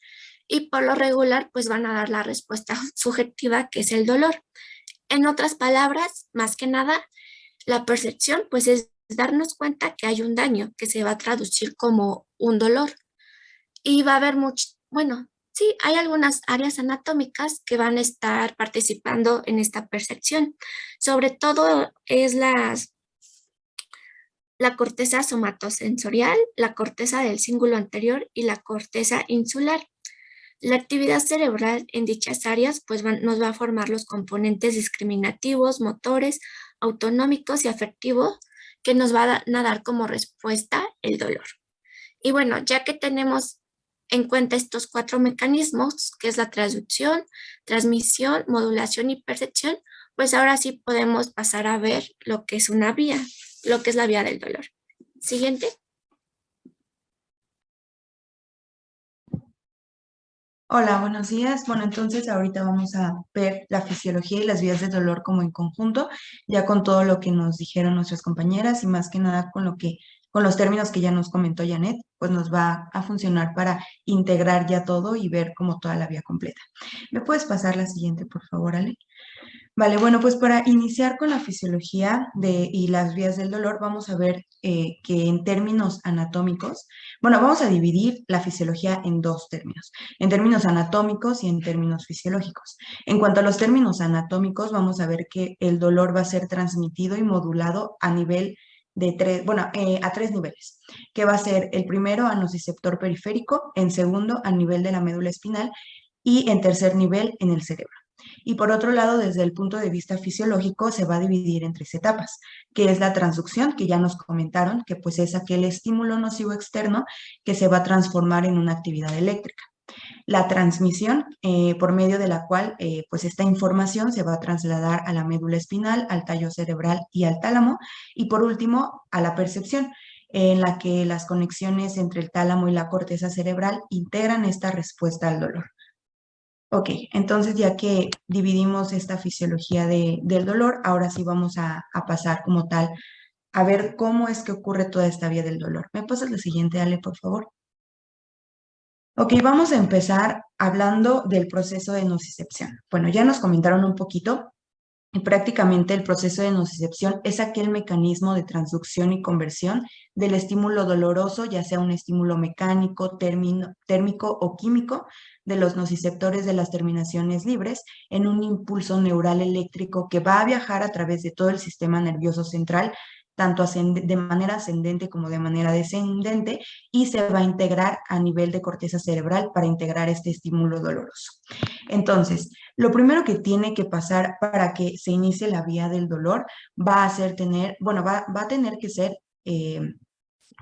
y por lo regular, pues, van a dar la respuesta subjetiva, que es el dolor. En otras palabras, más que nada, la percepción, pues, es darnos cuenta que hay un daño que se va a traducir como un dolor. Y va a haber bueno, sí, hay algunas áreas anatómicas que van a estar participando en esta percepción. Sobre todo es la corteza somatosensorial, la corteza del cíngulo anterior y la corteza insular. La actividad cerebral en dichas áreas pues nos va a formar los componentes discriminativos, motores, autonómicos y afectivos que nos van a dar como respuesta el dolor. Y bueno, ya que tenemos en cuenta estos 4 mecanismos, que es la traducción, transmisión, modulación y percepción, pues ahora sí podemos pasar a ver lo que es una vía, lo que es la vía del dolor. Siguiente. Hola, buenos días. Bueno, entonces ahorita vamos a ver la fisiología y las vías del dolor como en conjunto, ya con todo lo que nos dijeron nuestras compañeras y más que nada con los términos que ya nos comentó Janet, pues nos va a funcionar para integrar ya todo y ver como toda la vía completa. ¿Me puedes pasar la siguiente, por favor, Ale? Vale, bueno, pues para iniciar con la fisiología y las vías del dolor, vamos a ver que en términos anatómicos, bueno, vamos a dividir la fisiología en 2 términos, en términos anatómicos y en términos fisiológicos. En cuanto a los términos anatómicos, vamos a ver que el dolor va a ser transmitido y modulado a nivel de 3, bueno, a 3 niveles, que va a ser el primero a nociceptor periférico, en segundo a nivel de la médula espinal y en tercer nivel en el cerebro. Y por otro lado, desde el punto de vista fisiológico, se va a dividir en 3 etapas, que es la transducción, que ya nos comentaron, que pues es aquel estímulo nocivo externo que se va a transformar en una actividad eléctrica. La transmisión, por medio de la cual pues esta información se va a trasladar a la médula espinal, al tallo cerebral y al tálamo. Y por último, a la percepción, en la que las conexiones entre el tálamo y la corteza cerebral integran esta respuesta al dolor. Ok, entonces ya que dividimos esta fisiología del dolor, ahora sí vamos a pasar como tal a ver cómo es que ocurre toda esta vía del dolor. ¿Me pasas la siguiente, Ale, por favor? Ok, vamos a empezar hablando del proceso de nocicepción. Bueno, ya nos comentaron un poquito y prácticamente el proceso de nocicepción es aquel mecanismo de transducción y conversión del estímulo doloroso, ya sea un estímulo mecánico, térmico o químico, de los nociceptores de las terminaciones libres en un impulso neural eléctrico que va a viajar a través de todo el sistema nervioso central, tanto de manera ascendente como de manera descendente, y se va a integrar a nivel de corteza cerebral para integrar este estímulo doloroso. Entonces, lo primero que tiene que pasar para que se inicie la vía del dolor va a tener que ser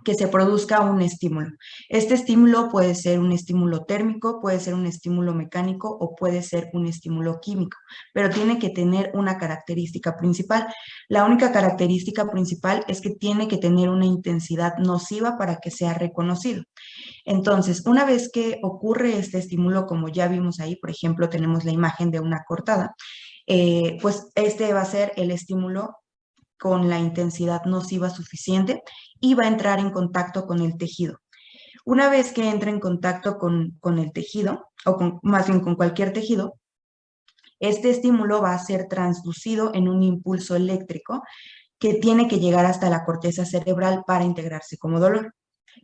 que se produzca un estímulo. Este estímulo puede ser un estímulo térmico, puede ser un estímulo mecánico o puede ser un estímulo químico, pero tiene que tener una característica principal. La única característica principal es que tiene que tener una intensidad nociva para que sea reconocido. Entonces, una vez que ocurre este estímulo, como ya vimos ahí, por ejemplo, tenemos la imagen de una cortada, pues este va a ser el estímulo con la intensidad nociva suficiente y va a entrar en contacto con el tejido. Una vez que entra en contacto con el tejido, o más bien con cualquier tejido, este estímulo va a ser transducido en un impulso eléctrico que tiene que llegar hasta la corteza cerebral para integrarse como dolor.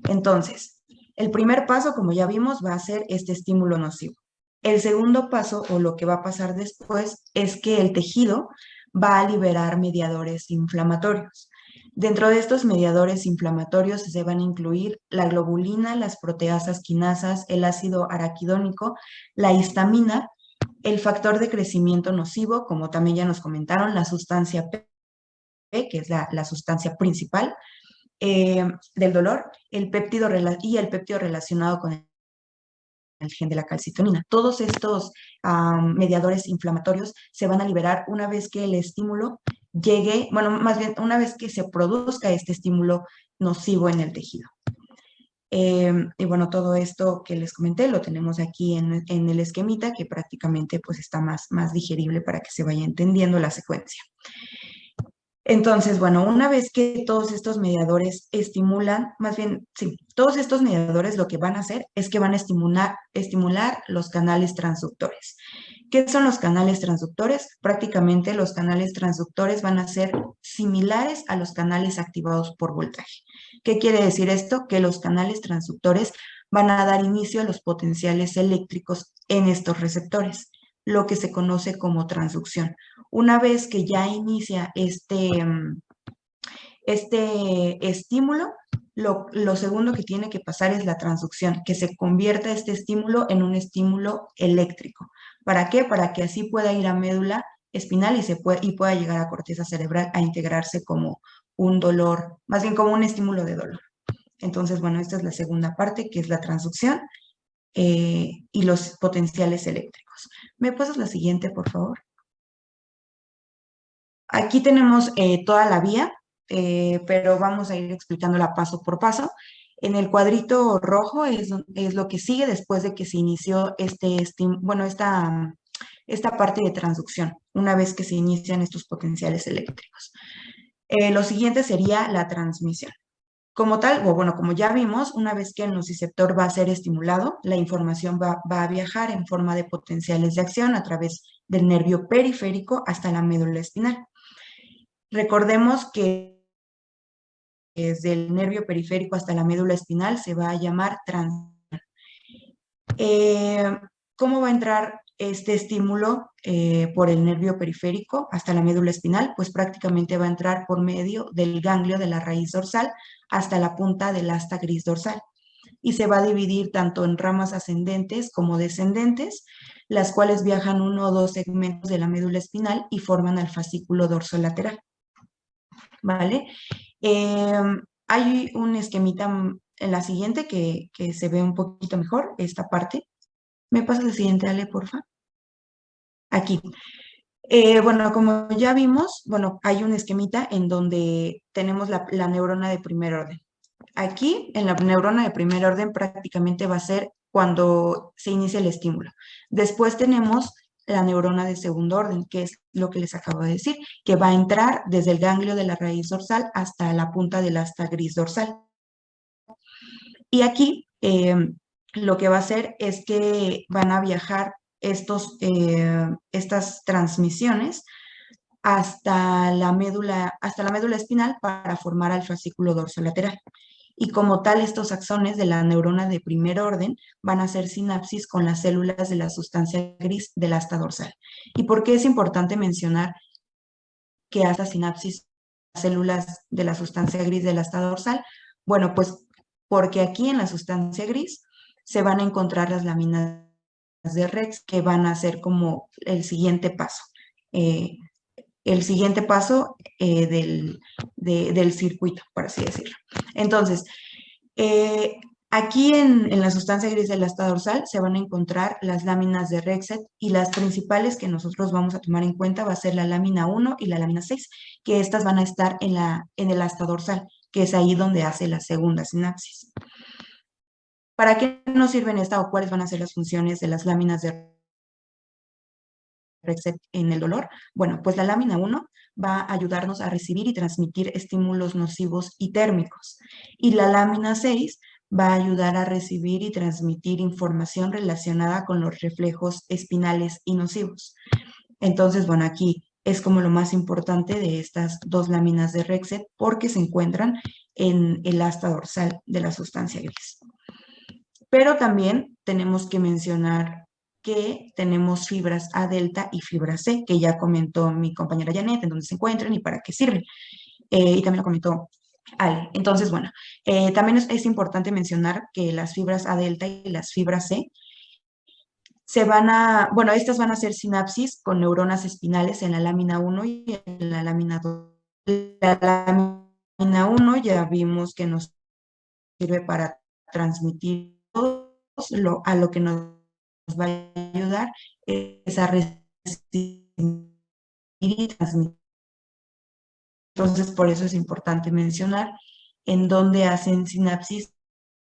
Entonces, El primer paso, como ya vimos, va a ser este estímulo nocivo. El segundo paso, o lo que va a pasar después, es que el tejido va a liberar mediadores inflamatorios. Dentro de estos mediadores inflamatorios se van a incluir la globulina, las proteasas quinasas, el ácido araquidónico, la histamina, el factor de crecimiento nocivo, como también ya nos comentaron, la sustancia P, que es la sustancia principal del dolor, el péptido y el péptido relacionado con el gen de la calcitonina. Todos estos mediadores inflamatorios se van a liberar una vez que el estímulo llegue, bueno, más bien una vez que se produzca este estímulo nocivo en el tejido. Y bueno, todo esto que les comenté lo tenemos aquí en el esquemita, que prácticamente pues está más digerible para que se vaya entendiendo la secuencia. Entonces, bueno, una vez que todos estos mediadores estimulan, más bien, sí, todos estos mediadores lo que van a hacer es que van a estimular los canales transductores. ¿Qué son los canales transductores? Prácticamente los canales transductores van a ser similares a los canales activados por voltaje. ¿Qué quiere decir esto? Que los canales transductores van a dar inicio a los potenciales eléctricos en estos receptores, lo que se conoce como transducción. Una vez que ya inicia este estímulo, lo segundo que tiene que pasar es la transducción, que se convierta este estímulo en un estímulo eléctrico. ¿Para qué? Para que así pueda ir a médula espinal y pueda llegar a corteza cerebral a integrarse como un dolor, más bien como un estímulo de dolor. Entonces, bueno, esta es la segunda parte, que es la transducción y los potenciales eléctricos. ¿Me pasas la siguiente, por favor? Aquí tenemos toda la vía, pero vamos a ir explicándola paso por paso. En el cuadrito rojo es lo que sigue después de que se inició esta parte de transducción, una vez que se inician estos potenciales eléctricos. Lo siguiente sería la transmisión. Como tal, o bueno, como ya vimos, una vez que el nociceptor va a ser estimulado, la información va a viajar en forma de potenciales de acción a través del nervio periférico hasta la médula espinal. Recordemos que desde el nervio periférico hasta la médula espinal se va a llamar transmisión. ¿Cómo va a entrar este estímulo por el nervio periférico hasta la médula espinal? Pues prácticamente va a entrar por medio del ganglio de la raíz dorsal hasta la punta del asta gris dorsal. Y se va a dividir tanto en ramas ascendentes como descendentes, las cuales viajan uno o dos segmentos de la médula espinal y forman el fascículo dorsolateral. ¿Vale? Hay un esquemita en la siguiente que se ve un poquito mejor, esta parte. ¿Me pasas la siguiente, Ale, porfa? Aquí. Bueno, como ya vimos, bueno, hay un esquemita en donde tenemos la neurona de primer orden. Aquí, en la neurona de primer orden, prácticamente va a ser cuando se inicia el estímulo. Después tenemos la neurona de segundo orden, que es lo que les acabo de decir, que va a entrar desde el ganglio de la raíz dorsal hasta la punta del asta gris dorsal. Y aquí lo que va a hacer es que van a viajar estas transmisiones hasta la médula espinal para formar al fascículo dorsolateral. Y como tal, estos axones de la neurona de primer orden van a hacer sinapsis con las células de la sustancia gris del asta dorsal. ¿Y por qué es importante mencionar que hace sinapsis las células de la sustancia gris del asta dorsal? Bueno, pues porque aquí en la sustancia gris se van a encontrar las láminas de Rex que van a ser como el siguiente paso. El siguiente paso del circuito, por así decirlo. Entonces, aquí en la sustancia gris del asta dorsal se van a encontrar las láminas de Rexet y las principales que nosotros vamos a tomar en cuenta va a ser la lámina 1 y la lámina 6, que estas van a estar en el asta dorsal, que es ahí donde hace la segunda sinapsis. ¿Para qué nos sirven esta o cuáles van a ser las funciones de las láminas de Rexet en el dolor? Bueno, pues la lámina 1 va a ayudarnos a recibir y transmitir estímulos nocivos y térmicos. Y la lámina 6 va a ayudar a recibir y transmitir información relacionada con los reflejos espinales y nocivos. Entonces, bueno, aquí es como lo más importante de estas dos láminas de Rexet porque se encuentran en el asta dorsal de la sustancia gris. Pero también tenemos que mencionar que tenemos fibras A delta y fibra C, que ya comentó mi compañera Janet en dónde se encuentran y para qué sirven. Y también lo comentó Ale. Entonces, bueno, también es importante mencionar que las fibras A delta y las fibras C bueno, estas van a hacer sinapsis con neuronas espinales en la lámina 1 y en la lámina 2. La lámina 1 ya vimos que nos sirve para transmitir a lo que nos va a ayudar es a recibir y transmitir. Entonces, por eso es importante mencionar en dónde hacen sinapsis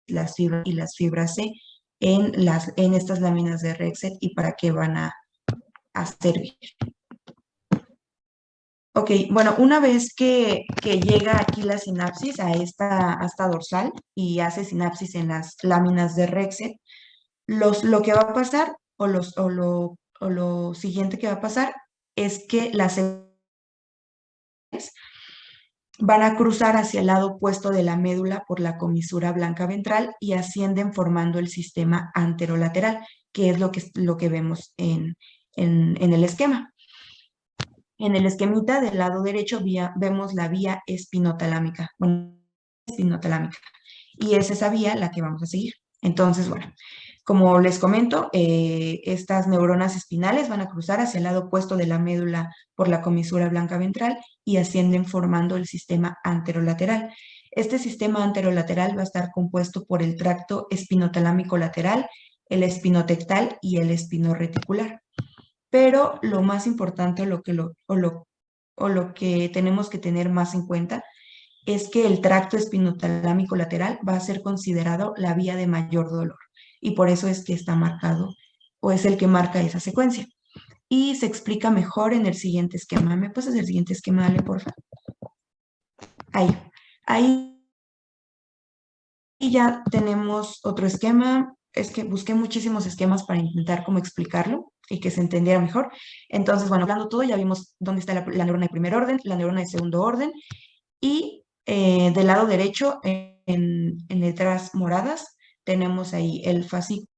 las fibras y las fibras C en estas láminas de Rexet y para qué van a servir. Ok, bueno, una vez que llega aquí la sinapsis a esta dorsal y hace sinapsis en las láminas de Rexet, lo que va a pasar o lo siguiente que va a pasar es que las van a cruzar hacia el lado opuesto de la médula por la comisura blanca ventral y ascienden formando el sistema anterolateral, que es lo que vemos en el esquema. En el esquemita del lado derecho vemos la vía espinotalámica. Bueno, espinotalámica. Y es esa vía la que vamos a seguir. Entonces, bueno, como les comento, estas neuronas espinales van a cruzar hacia el lado opuesto de la médula por la comisura blanca ventral y ascienden formando el sistema anterolateral. Este sistema anterolateral va a estar compuesto por el tracto espinotalámico lateral, el espinotectal y el espinoreticular. Pero lo más importante lo que tenemos que tener más en cuenta es que el tracto espinotalámico lateral va a ser considerado la vía de mayor dolor y por eso es que está marcado o es el que marca esa secuencia. Y se explica mejor en el siguiente esquema. ¿Me pasas el siguiente esquema, Ale, por favor? Ahí ya tenemos otro esquema. Es que busqué muchísimos esquemas para intentar cómo explicarlo y que se entendiera mejor. Entonces, bueno, hablando todo, ya vimos dónde está la neurona de primer orden, la neurona de segundo orden, y del lado derecho, en letras moradas, tenemos ahí el fascículo.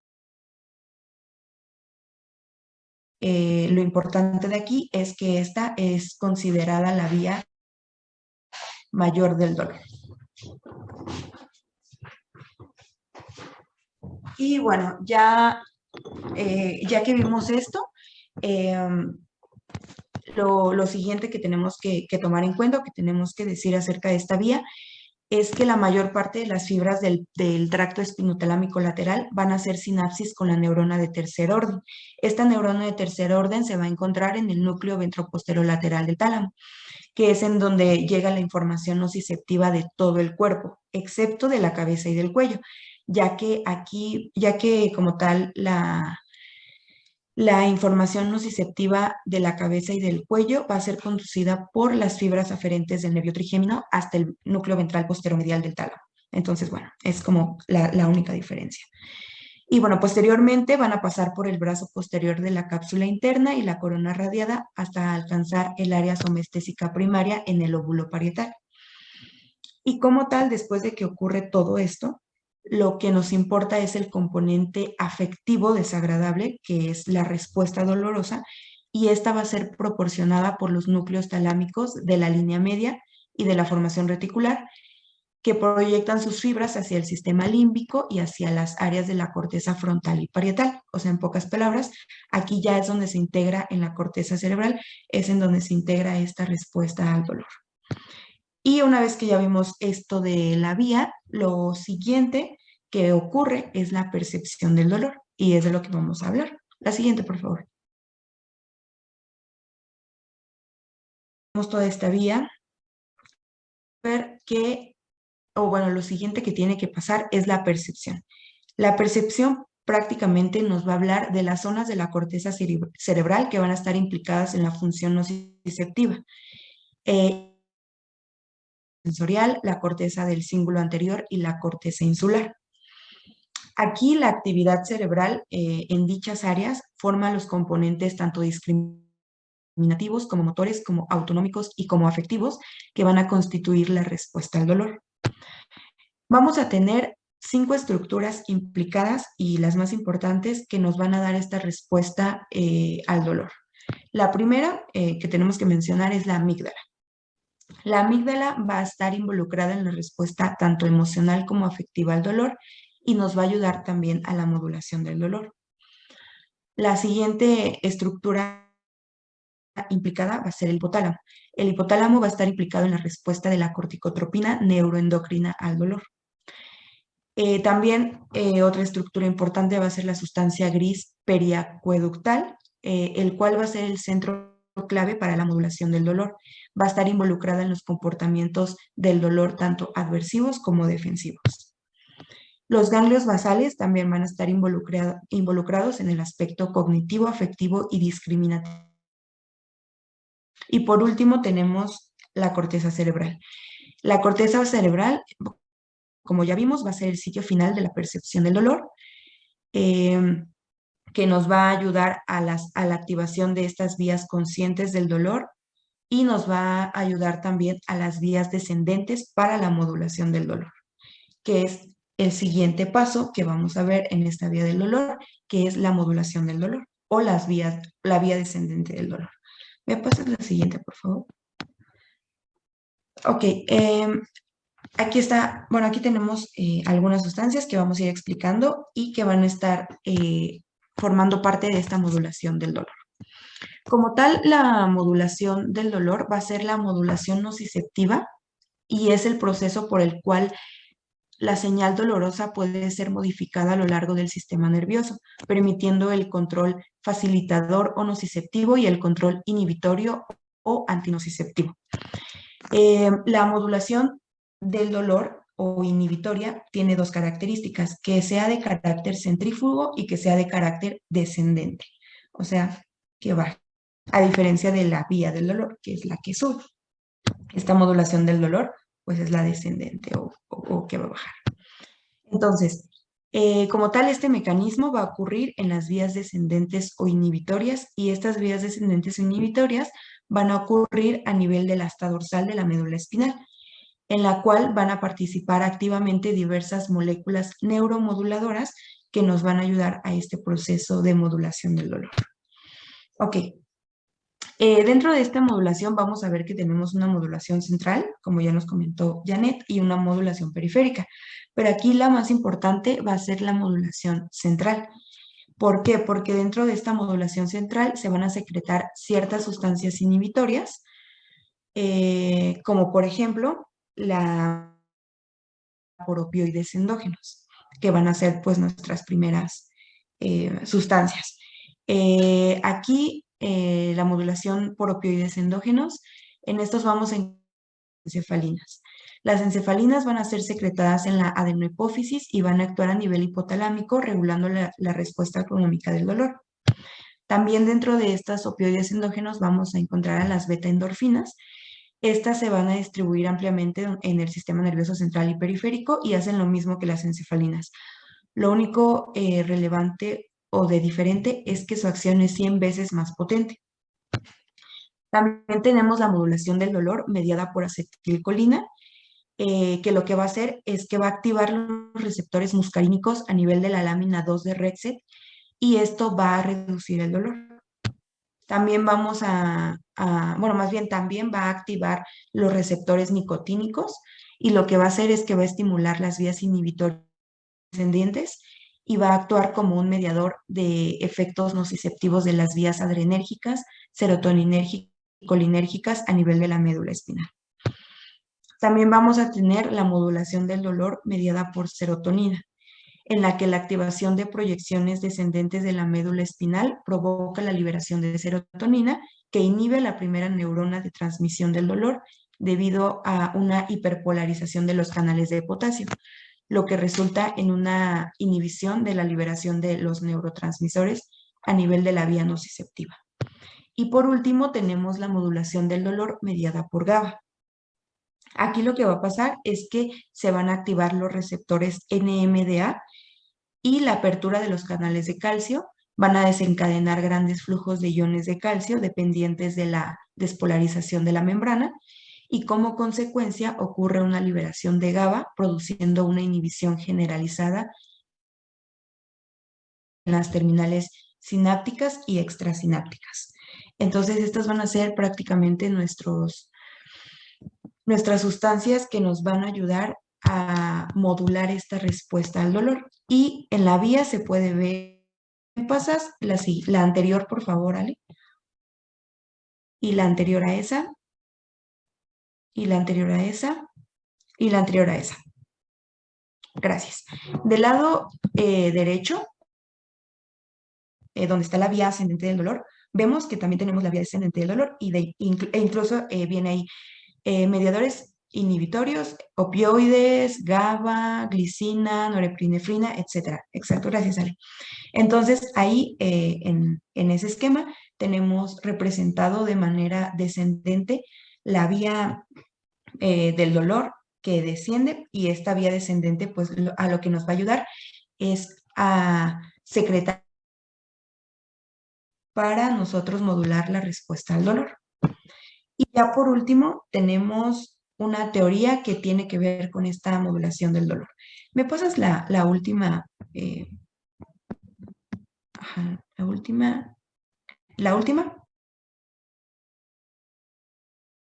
Lo importante de aquí es que esta es considerada la vía mayor del dolor. Y bueno, ya que vimos esto, lo siguiente que tenemos que tomar en cuenta o que tenemos que decir acerca de esta vía es que la mayor parte de las fibras del tracto espinotalámico lateral van a hacer sinapsis con la neurona de tercer orden. Esta neurona de tercer orden se va a encontrar en el núcleo ventroposterolateral del tálamo, que es en donde llega la información nociceptiva de todo el cuerpo, excepto de la cabeza y del cuello, ya que como tal la información nociceptiva de la cabeza y del cuello va a ser conducida por las fibras aferentes del nervio trigémino hasta el núcleo ventral posteromedial del tálamo. Entonces, bueno, es como la única diferencia. Y bueno, posteriormente van a pasar por el brazo posterior de la cápsula interna y la corona radiada hasta alcanzar el área somestésica primaria en el óvulo parietal. Y como tal, después de que ocurre todo esto, lo que nos importa es el componente afectivo desagradable, que es la respuesta dolorosa, y esta va a ser proporcionada por los núcleos talámicos de la línea media y de la formación reticular, que proyectan sus fibras hacia el sistema límbico y hacia las áreas de la corteza frontal y parietal. O sea, en pocas palabras, aquí ya es donde se integra en la corteza cerebral, es en donde se integra esta respuesta al dolor. Y una vez que ya vimos esto de la vía, lo siguiente que ocurre es la percepción del dolor, y es de lo que vamos a hablar. La siguiente, por favor. Vemos toda esta vía. Ver que, lo siguiente que tiene que pasar es la percepción. La percepción prácticamente nos va a hablar de las zonas de la corteza cerebral que van a estar implicadas en la función nociceptiva. Sensorial, la corteza del cíngulo anterior y la corteza insular. Aquí la actividad cerebral en dichas áreas forma los componentes tanto discriminativos como motores, como autonómicos y como afectivos que van a constituir la respuesta al dolor. Vamos a tener 5 estructuras implicadas y las más importantes que nos van a dar esta respuesta al dolor. La primera que tenemos que mencionar es la amígdala. La amígdala va a estar involucrada en la respuesta tanto emocional como afectiva al dolor y nos va a ayudar también a la modulación del dolor. La siguiente estructura implicada va a ser el hipotálamo. El hipotálamo va a estar implicado en la respuesta de la corticotropina neuroendocrina al dolor. También otra estructura importante va a ser la sustancia gris periacueductal, el cual va a ser el centro clave para la modulación del dolor. Va a estar involucrada en los comportamientos del dolor tanto adversivos como defensivos. Los ganglios basales también van a estar involucrados en el aspecto cognitivo, afectivo y discriminativo. Y por último tenemos la corteza cerebral. La corteza cerebral, como ya vimos, va a ser el sitio final de la percepción del dolor, que nos va a ayudar a la activación de estas vías conscientes del dolor y nos va a ayudar también a las vías descendentes para la modulación del dolor, que es el siguiente paso que vamos a ver en esta vía del dolor, que es la modulación del dolor o la vía descendente del dolor. ¿Me pasas la siguiente, por favor? Ok, aquí está, bueno, aquí tenemos algunas sustancias que vamos a ir explicando y que van a estar formando parte de esta modulación del dolor. Como tal, la modulación del dolor va a ser la modulación nociceptiva y es el proceso por el cual la señal dolorosa puede ser modificada a lo largo del sistema nervioso, permitiendo el control facilitador o nociceptivo y el control inhibitorio o antinociceptivo. La modulación del dolor o inhibitoria tiene dos características, que sea de carácter centrífugo y que sea de carácter descendente, o sea, que baja, a diferencia de la vía del dolor, que es la que sube. Esta modulación del dolor, pues es la descendente o que va a bajar. Entonces, como tal, este mecanismo va a ocurrir en las vías descendentes o inhibitorias y estas vías descendentes o inhibitorias van a ocurrir a nivel del asta dorsal de la médula espinal, en la cual van a participar activamente diversas moléculas neuromoduladoras que nos van a ayudar a este proceso de modulación del dolor. Ok. Dentro de esta modulación vamos a ver que tenemos una modulación central, como ya nos comentó Janet, y una modulación periférica. Pero aquí la más importante va a ser la modulación central. ¿Por qué? Porque dentro de esta modulación central se van a secretar ciertas sustancias inhibitorias, como por ejemplo por opioides endógenos, que van a ser pues nuestras primeras sustancias. Aquí la modulación por opioides endógenos, en estos vamos en encefalinas. Las encefalinas van a ser secretadas en la adenohipófisis y van a actuar a nivel hipotalámico, regulando la respuesta autonómica del dolor. También dentro de estas opioides endógenos vamos a encontrar a las beta-endorfinas. Estas se van a distribuir ampliamente en el sistema nervioso central y periférico y hacen lo mismo que las encefalinas. Lo único relevante o de diferente es que su acción es 100 veces más potente. También tenemos la modulación del dolor mediada por acetilcolina, que lo que va a hacer es que va a activar los receptores muscarínicos a nivel de la lámina 2 de Rexet y esto va a reducir el dolor. También vamos también va a activar los receptores nicotínicos y lo que va a hacer es que va a estimular las vías inhibitorias descendientes y va a actuar como un mediador de efectos nociceptivos de las vías adrenérgicas, serotoninérgicas y colinérgicas a nivel de la médula espinal. También vamos a tener la modulación del dolor mediada por serotonina, en la que la activación de proyecciones descendentes de la médula espinal provoca la liberación de serotonina, que inhibe la primera neurona de transmisión del dolor debido a una hiperpolarización de los canales de potasio, lo que resulta en una inhibición de la liberación de los neurotransmisores a nivel de la vía nociceptiva. Y por último tenemos la modulación del dolor mediada por GABA. Aquí lo que va a pasar es que se van a activar los receptores NMDA y la apertura de los canales de calcio van a desencadenar grandes flujos de iones de calcio dependientes de la despolarización de la membrana y como consecuencia ocurre una liberación de GABA, produciendo una inhibición generalizada en las terminales sinápticas y extrasinápticas. Entonces, estas van a ser prácticamente nuestras sustancias que nos van a ayudar a modular esta respuesta al dolor. Y en la vía se puede ver, ¿me pasas la anterior, por favor, Ale? Y la anterior a esa, y la anterior a esa, y la anterior a esa. Gracias. Del lado derecho, donde está la vía ascendente del dolor, vemos que también tenemos la vía descendente del dolor e incluso viene ahí mediadores inhibitorios, opioides, GABA, glicina, norepinefrina, etcétera. Exacto, gracias, Ale. Entonces, ahí en ese esquema tenemos representado de manera descendente la vía del dolor que desciende, y esta vía descendente, pues a lo que nos va a ayudar es a secretar para nosotros modular la respuesta al dolor. Y ya por último, tenemos una teoría que tiene que ver con esta modulación del dolor. ¿Me pasas la última? La última. ¿La última?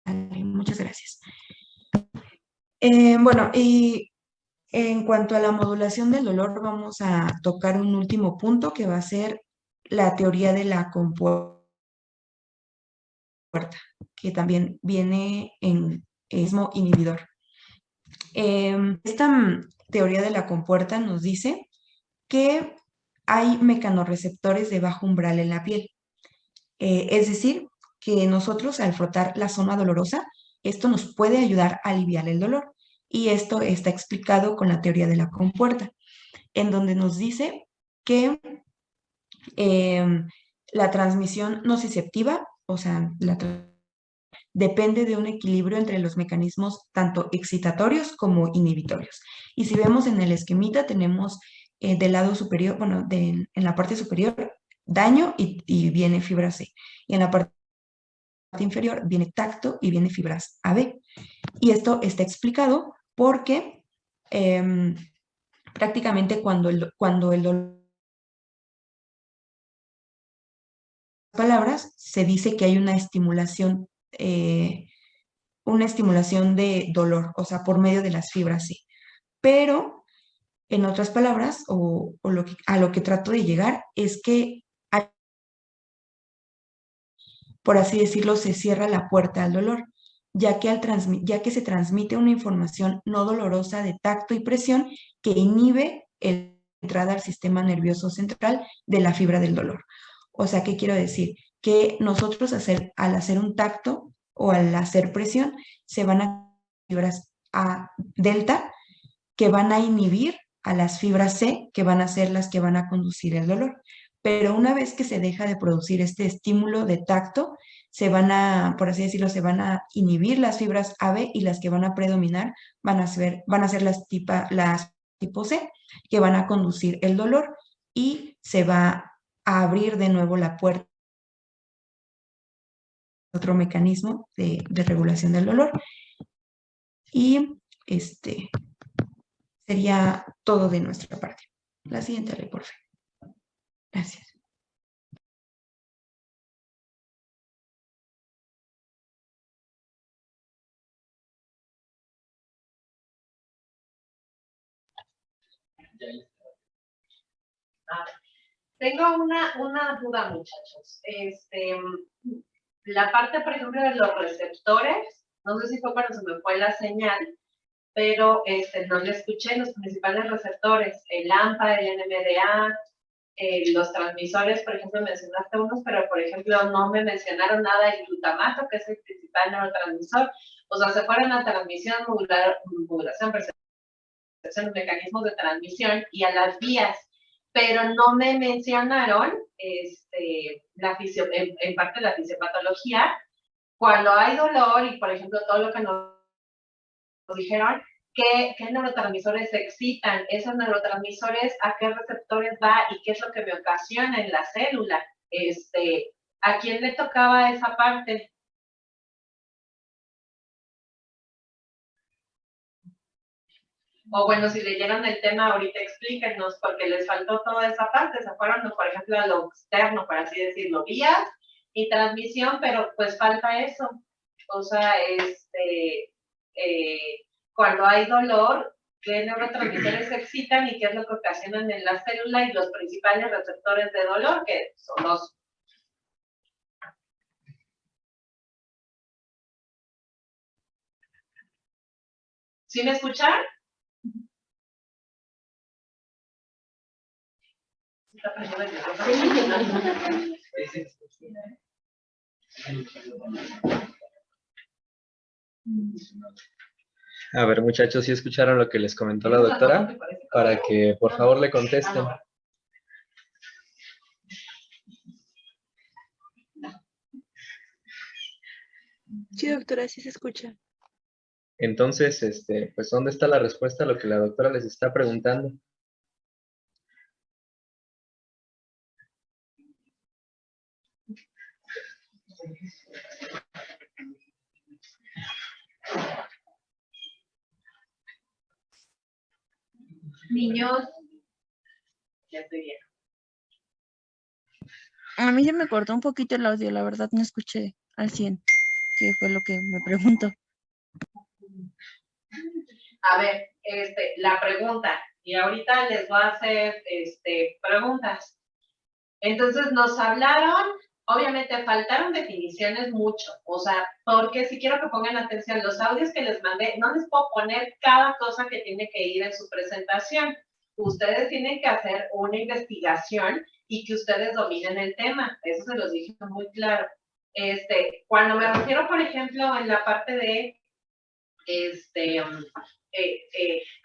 Vale, muchas gracias. Bueno, y en cuanto a la modulación del dolor, vamos a tocar un último punto que va a ser la teoría de la compuerta, que también viene en mismo inhibidor. Esta teoría de la compuerta nos dice que hay mecanorreceptores de bajo umbral en la piel. Es decir, que nosotros al frotar la zona dolorosa, esto nos puede ayudar a aliviar el dolor. Y esto está explicado con la teoría de la compuerta, en donde nos dice que la transmisión nociceptiva, o sea, depende de un equilibrio entre los mecanismos tanto excitatorios como inhibitorios. Y si vemos en el esquemita, tenemos del lado superior, bueno, en la parte superior, daño y viene fibra C. Y en la parte inferior viene tacto y viene fibras AB. Y esto está explicado porque prácticamente cuando el dolor, palabras, se dice que hay una estimulación de dolor, o sea, por medio de las fibras C. Pero, en otras palabras, a lo que trato de llegar es que, por así decirlo, se cierra la puerta al dolor, ya que se transmite una información no dolorosa de tacto y presión que inhibe la entrada al sistema nervioso central de la fibra del dolor. O sea, ¿qué quiero decir? Que nosotros al hacer un tacto o al hacer presión, se van a fibras A delta que van a inhibir a las fibras C, que van a ser las que van a conducir el dolor. Pero una vez que se deja de producir este estímulo de tacto, por así decirlo, se van a inhibir las fibras AB, y las que van a predominar van a ser las tipo C, que van a conducir el dolor, y se va a abrir de nuevo la puerta. Otro mecanismo de regulación del dolor. Y sería todo de nuestra parte. La siguiente, Ale, por favor. Gracias. Tengo una duda, muchachos. La parte, por ejemplo, de los receptores, no sé si fue cuando se me fue la señal, pero no le escuché los principales receptores, el AMPA, el NMDA, los transmisores, por ejemplo, mencionaste unos, pero por ejemplo no me mencionaron nada del glutamato, que es el principal neurotransmisor. O sea, se fueron a transmisión, modulación, percepción, mecanismos de transmisión y a las vías, pero no me mencionaron en parte la fisiopatología. Cuando hay dolor y, por ejemplo, todo lo que nos dijeron, ¿qué neurotransmisores se excitan? ¿Esos neurotransmisores a qué receptores va y qué es lo que me ocasiona en la célula? ¿A quién le tocaba esa parte? O bueno, si leyeron el tema ahorita explíquenos, porque les faltó toda esa parte, se fueron, por ejemplo, a lo externo, por así decirlo, vías y transmisión, pero pues falta eso. O sea, cuando hay dolor, ¿qué neurotransmisores se excitan y qué es lo que ocasionan en la célula y los principales receptores de dolor, que son los... ¿Sí me escuchan? A ver, muchachos, ¿sí escucharon lo que les comentó la doctora? Para que por favor le contesten. Sí, doctora, sí se escucha. Entonces, pues, ¿dónde está la respuesta a lo que la doctora les está preguntando? Niños, ya estoy bien. A mí se me cortó un poquito el audio, la verdad no escuché al 100, que fue lo que me preguntó. A ver, la pregunta, y ahorita les voy a hacer preguntas. Entonces nos hablaron, obviamente faltaron definiciones mucho, o sea, porque si quiero que pongan atención, los audios que les mandé, no les puedo poner cada cosa que tiene que ir en su presentación. Ustedes tienen que hacer una investigación y que ustedes dominen el tema, eso se los dije muy claro. Cuando me refiero, por ejemplo, en la parte de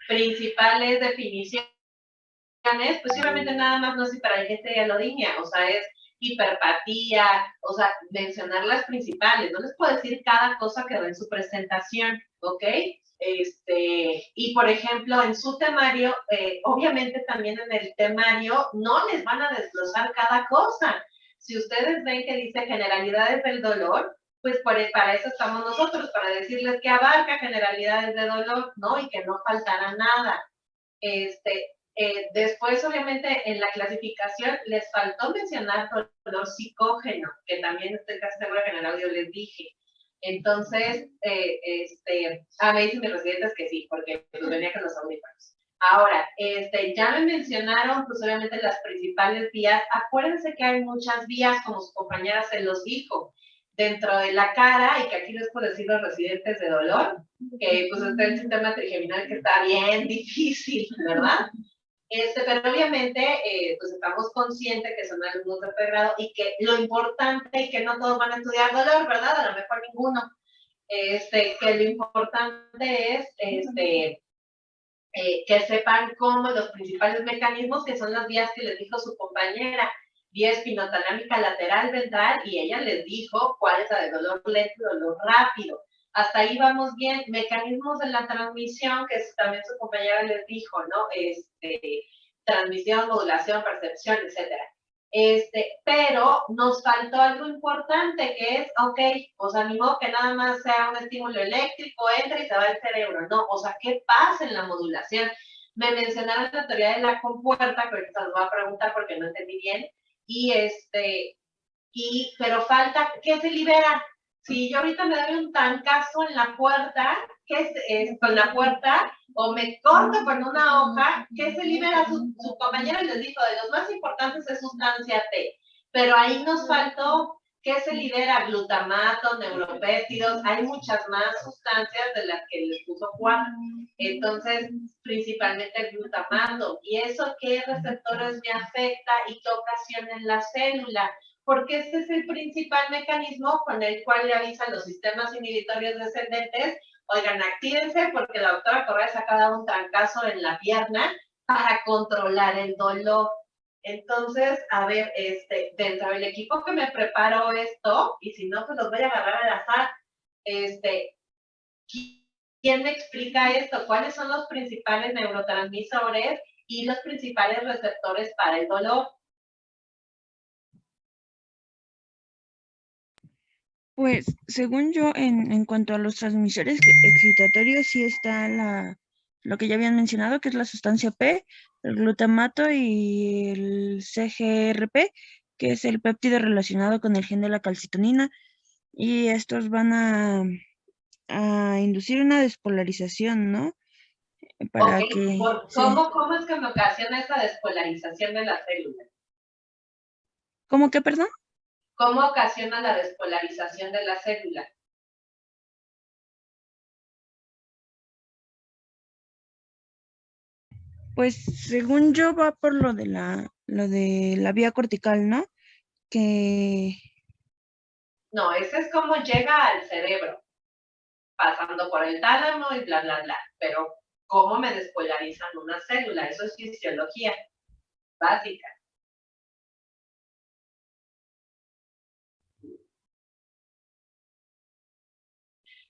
principales definiciones, pues obviamente nada más no es hiperalgesia y alodinia, o sea, es hiperpatía, o sea, mencionar las principales, no les puedo decir cada cosa que va en su presentación, ¿ok? Y por ejemplo, en su temario, obviamente también en el temario no les van a desglosar cada cosa. Si ustedes ven que dice generalidades del dolor, pues para eso estamos nosotros, para decirles que abarca generalidades de dolor, ¿no? Y que no faltará nada. Después, obviamente, en la clasificación les faltó mencionar dolor psicógeno, que también estoy casi segura que en el audio les dije. Entonces, me dicen mis residentes que sí, porque pues, venía con los audífonos. Ahora, ya me mencionaron, pues obviamente las principales vías. Acuérdense que hay muchas vías, como su compañera se los dijo, dentro de la cara, y que aquí les puedo decir los residentes de dolor, que pues está el sistema trigeminal que está bien difícil, ¿verdad? Pero obviamente, pues estamos conscientes que son alumnos de pregrado y que lo importante y que no todos van a estudiar dolor, ¿verdad? A lo mejor ninguno. Que lo importante es, que sepan cómo los principales mecanismos, que son las vías que les dijo su compañera, vía espinotalámica lateral ventral, y ella les dijo cuál es la de dolor lento y dolor rápido. Hasta ahí vamos bien. Mecanismos de la transmisión, que también su compañera les dijo, ¿no? Transmisión, modulación, percepción, etcétera. Pero nos faltó algo importante, que es, ok, o sea, ni modo que nada más sea un estímulo eléctrico, entra y se va al cerebro, no, o sea, ¿qué pasa en la modulación? Me mencionaron la teoría de la compuerta, que ahorita les voy a preguntar porque no entendí bien, pero falta, ¿qué se libera? Si yo ahorita me doy un trancazo en la puerta, ¿qué es con la puerta? O me corto con una hoja, ¿qué se libera? Su compañero les dijo, de los más importantes es sustancia T. Pero ahí nos faltó, ¿qué se libera? Glutamato, neuropéptidos, hay muchas más sustancias de las que les puso Juan. Entonces, principalmente el glutamato. ¿Y eso qué receptores me afecta y qué ocasiona en la célula? Porque este es el principal mecanismo con el cual le avisan los sistemas inhibitorios descendentes: oigan, actívense porque la doctora Correa se ha dado un trancazo en la pierna para controlar el dolor. Entonces, a ver, dentro del equipo que me preparó esto, y si no, pues los voy a agarrar al azar, ¿quién me explica esto? ¿Cuáles son los principales neurotransmisores y los principales receptores para el dolor? Pues, según yo, en cuanto a los transmisores excitatorios, sí está lo que ya habían mencionado, que es la sustancia P, el glutamato y el CGRP, que es el péptido relacionado con el gen de la calcitonina, y estos van a inducir una despolarización, ¿no? Para Ok, que... sí. ¿cómo es que me ocasiona esa despolarización de la célula? ¿Cómo que, perdón? ¿Cómo ocasiona la despolarización de la célula? Pues según yo va por lo de la vía cortical, ¿no? Que No, ese es como llega al cerebro, pasando por el tálamo y bla, bla, bla. Pero, ¿cómo me despolarizan una célula? Eso es fisiología básica.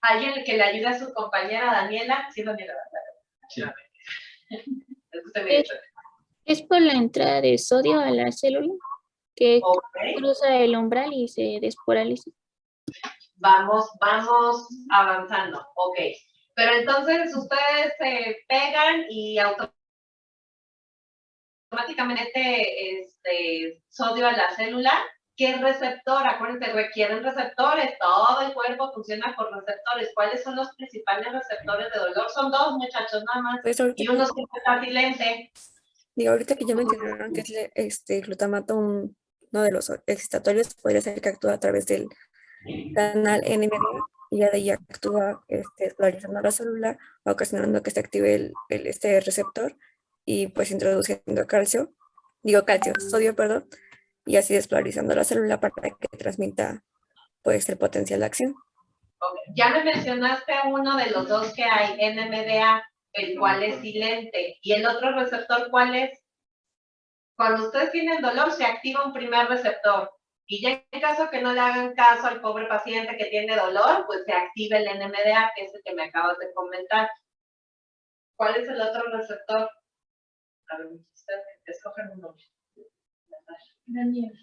¿Alguien que le ayude a su compañera Daniela? Sí, Daniela. Sí. Es por la entrada de sodio a la célula que Okay. cruza el umbral y se despolariza. Vamos avanzando. Ok. Pero entonces ustedes se pegan y automáticamente sodio a la célula. ¿Qué receptor? Acuérdense, requieren receptores. Todo el cuerpo funciona por receptores. ¿Cuáles son los principales receptores de dolor? Son dos, muchachos, nada más. Pues ahorita, Y uno siempre está silente. digo, ahorita que ya mencionaron que es glutamato uno de los excitatorios, podría ser que actúa a través del canal NMDA y ya de ahí actúa polarizando la célula, ocasionando que se active este receptor y pues introduciendo sodio, perdón, y así despolarizando la célula para que transmita pues el potencial de acción. Okay. Ya me mencionaste uno de los dos que hay, NMDA, el cual es silente. ¿Y el otro receptor cuál es? Cuando ustedes tienen dolor, se activa un primer receptor. Y ya en caso que no le hagan caso al pobre paciente que tiene dolor, pues se activa el NMDA, que es el que me acabas de comentar. ¿Cuál es el otro receptor? A ver, ustedes escogen un nombre. Daniela.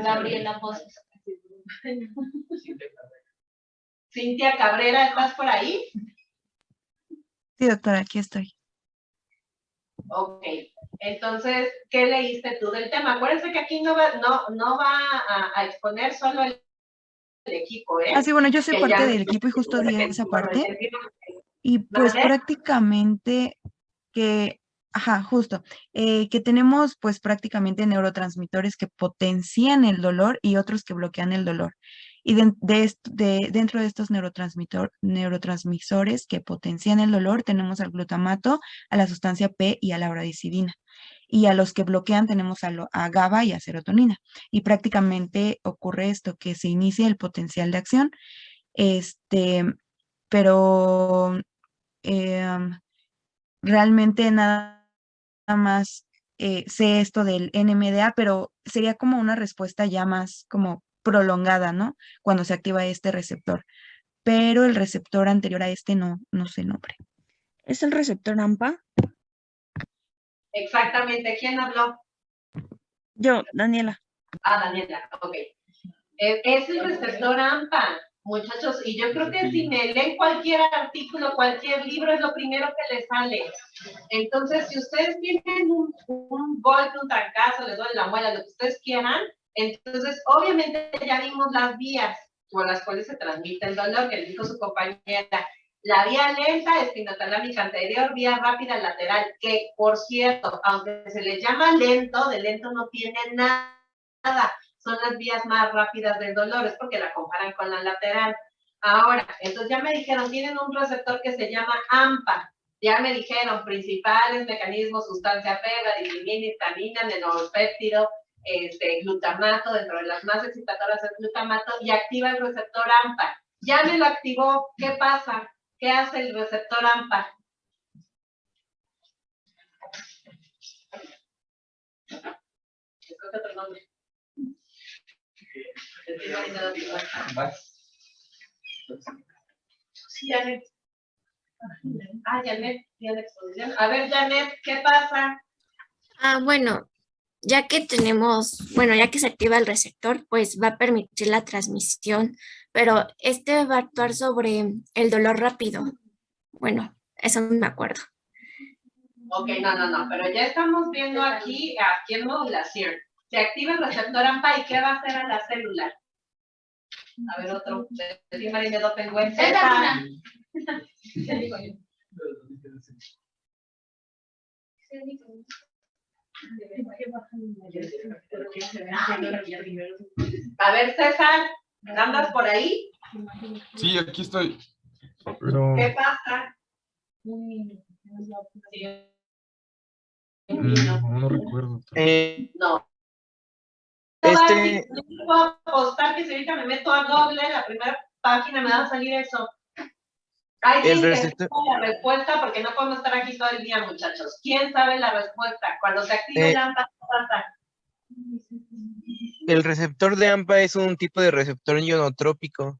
Gabriela Pozos. Cintia Cabrera, ¿estás por ahí? sí, doctora, aquí estoy. Ok, entonces, ¿qué leíste tú del tema? Acuérdense que aquí no va a exponer solo el equipo, ¿eh? Ah, sí, bueno, yo soy Que parte ya del equipo y justo di esa parte. Y pues ¿Mande? prácticamente que, ajá, justo, que tenemos pues prácticamente neurotransmisores que potencian el dolor y otros que bloquean el dolor. Y dentro de estos neurotransmisores que potencian el dolor, tenemos al glutamato, a la sustancia P y a la bradicina. Y a los que bloquean tenemos a GABA y a serotonina. Y prácticamente ocurre esto, que se inicia el potencial de acción, pero realmente nada más sé esto del NMDA, pero sería como una respuesta ya más como prolongada, ¿no? Cuando se activa este receptor. Pero el receptor anterior a este no sé el nombre. ¿Es el receptor AMPA? Exactamente, ¿quién habló? Yo, Daniela. Ah, Daniela, ok. Es el receptor AMPA, muchachos, y yo creo que si me leen cualquier artículo, cualquier libro, es lo primero que les sale. Entonces, si ustedes tienen un golpe, un trancazo, les duele la muela, lo que ustedes quieran, entonces, obviamente ya vimos las vías por las cuales se transmite el dolor, que les dijo su compañera. La vía lenta, espinotalámica anterior, vía rápida lateral, que, por cierto, aunque se les llama lento, de lento no tiene nada. Son las vías más rápidas del dolor, es porque la comparan con la lateral. Ahora, entonces ya me dijeron, tienen un receptor que se llama AMPA. Ya me dijeron, principales mecanismos, sustancia P, bradicina, histamina, neuropéptido, glutamato, dentro de las más excitadoras es glutamato, y activa el receptor AMPA. Ya me lo activó, ¿qué pasa? ¿Qué hace el receptor AMPA? Escoge otro nombre. Sí, Janet. Ah, Janet, tiene exposición. A ver, Janet, ¿qué pasa? Bueno, ya que se activa el receptor, pues va a permitir la transmisión, pero va a actuar sobre el dolor rápido. Bueno, Eso no me acuerdo. Ok, no, pero ya estamos viendo aquí en modulación. Se activa el receptor AMPA y ¿qué va a hacer a la célula? A ver, otro. Sí, Marina Dopengüen. A ver, César, ¿andas por ahí? Sí, aquí estoy. Pero ¿Qué pasa? no recuerdo. No. Este, Puedo apostar que si ahorita me meto a Google, la primera página me va a salir eso. el Alguien que receptor, sepa la respuesta, porque no podemos estar aquí todo el día, muchachos. ¿Quién sabe la respuesta? Cuando se active el AMPA, ¿qué pasa? el receptor de AMPA es un tipo de receptor ionotrópico.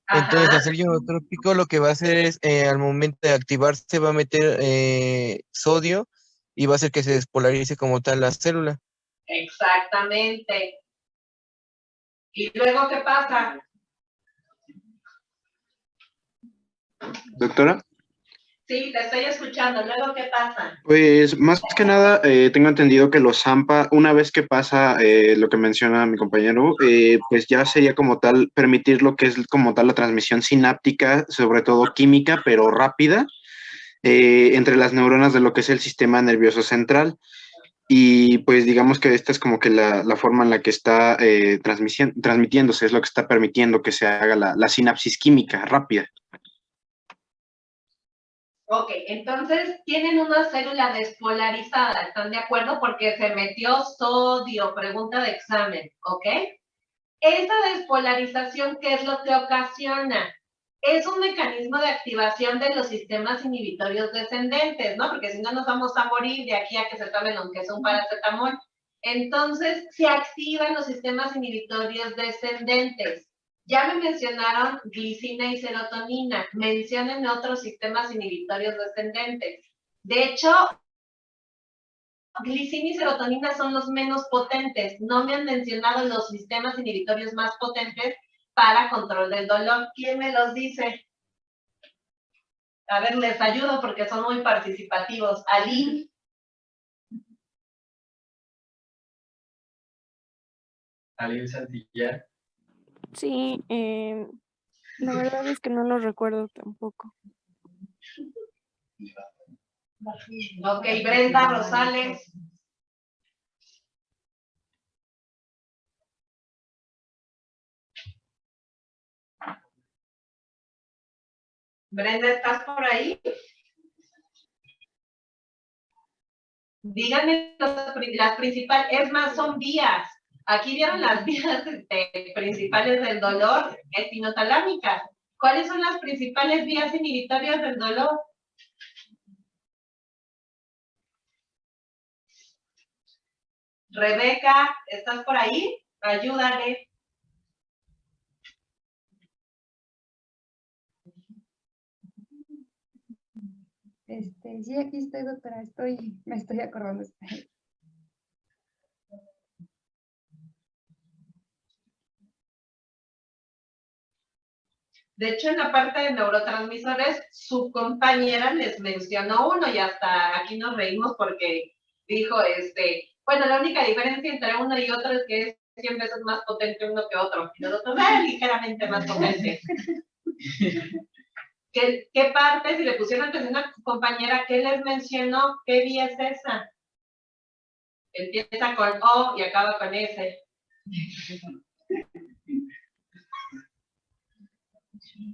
Entonces, Ajá. al ser ionotrópico, lo que va a hacer es, al momento de activarse, va a meter sodio y va a hacer que se despolarice como tal la célula. Exactamente. ¿Y luego qué pasa? Doctora, Sí, te estoy escuchando. ¿Luego qué pasa? pues más que nada tengo entendido que los AMPA, una vez que pasa lo que menciona mi compañero, pues ya sería como tal permitir lo que es como tal la transmisión sináptica, sobre todo química, pero rápida, entre las neuronas de lo que es el sistema nervioso central. Y pues digamos que esta es como que la forma en la que está transmitiéndose, es lo que está permitiendo que se haga la sinapsis química rápida. Ok, entonces tienen una célula despolarizada, ¿están de acuerdo? Porque se metió sodio, pregunta de examen, ¿ok? Esa despolarización, ¿qué es lo que ocasiona? Es un mecanismo de activación de los sistemas inhibitorios descendentes, ¿no? Porque si no nos vamos a morir de aquí a que se tomen aunque sea un paracetamol. Entonces, se activan los sistemas inhibitorios descendentes. Ya me mencionaron glicina y serotonina. Mencionen otros sistemas inhibitorios descendentes. De hecho, glicina y serotonina son los menos potentes. No me han mencionado los sistemas inhibitorios más potentes para control del dolor. ¿Quién me los dice? A ver, les ayudo porque son muy participativos. Aline. Aline Santillán. Sí, la verdad es que no lo recuerdo tampoco. Ok, Brenda Rosales. Brenda, ¿estás por ahí? Díganme las principales, es más, son vías. Aquí vieron las vías principales del dolor, espinotalámicas. ¿Cuáles son las principales vías inhibitorias del dolor? Rebeca, ¿estás por ahí? Ayúdale. Sí, aquí estoy, doctora, me estoy acordando. De hecho, en la parte de neurotransmisores, su compañera les mencionó uno y hasta aquí nos reímos porque dijo, bueno, la única diferencia entre uno y otro es que es 100 veces más potente uno que otro. Y nosotros, ligeramente más potente. ¿Qué parte, si le pusieron atención a su compañera, qué les mencionó? ¿Qué vía es esa? Empieza con O y acaba con S.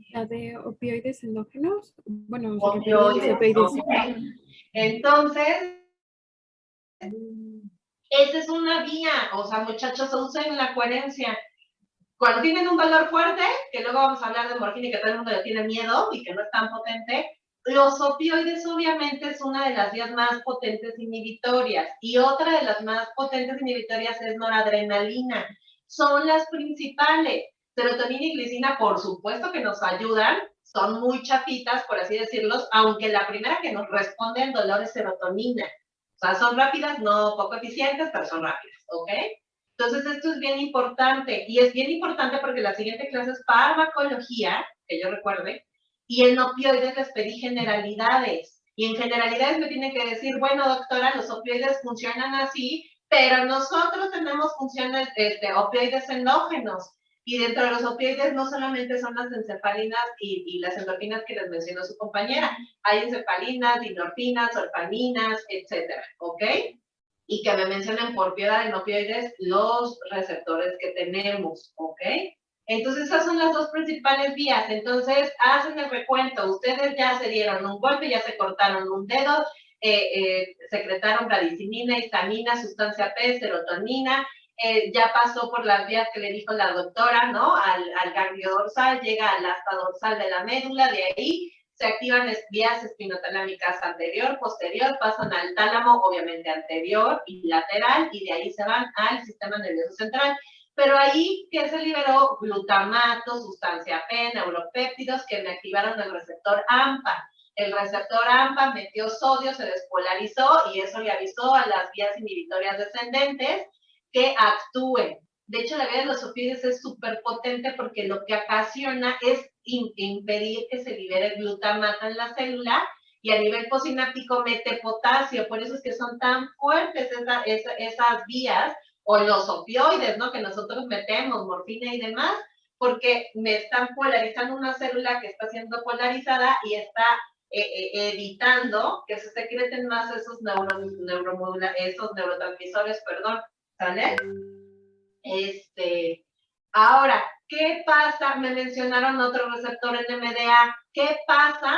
La de opioides endógenos. Bueno, opioides. Okay. Entonces, esa es una vía. O sea, muchachos, usen la coherencia. Cuando tienen un dolor fuerte, que luego vamos a hablar de morfina y que todo el mundo le tiene miedo y que no es tan potente, los opioides obviamente es una de las vías más potentes inhibitorias. Y otra de las más potentes inhibitorias es noradrenalina. Son las principales. Serotonina y glicina, por supuesto que nos ayudan, son muy chapitas, por así decirlos, aunque la primera que nos responde al dolor es serotonina. O sea, son rápidas, no poco eficientes, pero son rápidas, ¿ok? Entonces, esto es bien importante, y es bien importante porque la siguiente clase es farmacología, que yo recuerde, Y en opioides les pedí generalidades. Y en generalidades me tienen que decir, bueno, doctora, los opioides funcionan así, pero nosotros tenemos funciones, opioides endógenos. Y dentro de los opioides no solamente son las encefalinas y las endorfinas que les mencionó su compañera. Hay encefalinas, dinorfinas, orfaninas, etcétera, ¿ok? Y que me mencionen por piedad en opioides los receptores que tenemos, ¿ok? Entonces, esas son las dos principales vías. Entonces, hacen el recuento. Ustedes ya se dieron un golpe, ya se cortaron un dedo, secretaron bradicimina, histamina, sustancia P, serotonina, ya pasó por las vías que le dijo la doctora, ¿no? Al ganglio dorsal, llega al asta dorsal de la médula, de ahí se activan vías espinotalámicas anterior, posterior, pasan al tálamo, obviamente anterior y lateral, y de ahí se van al sistema nervioso central. Pero ahí, ¿qué se liberó? Glutamato, sustancia P, neuropéptidos que me activaron el receptor AMPA. El receptor AMPA metió sodio, se despolarizó y eso le avisó a las vías inhibitorias descendentes que actúen. De hecho, la vía de los opioides es súper potente porque lo que ocasiona es impedir que se libere glutamato en la célula y a nivel postsináptico mete potasio. Por eso es que son tan fuertes esas vías, o los opioides, ¿no? Que nosotros metemos, morfina y demás, porque me están polarizando una célula que está siendo polarizada y está evitando que se secreten más esos neurotransmisores, perdón, ¿sale? Ahora, ¿qué pasa? Me mencionaron otro receptor NMDA. ¿Qué pasa?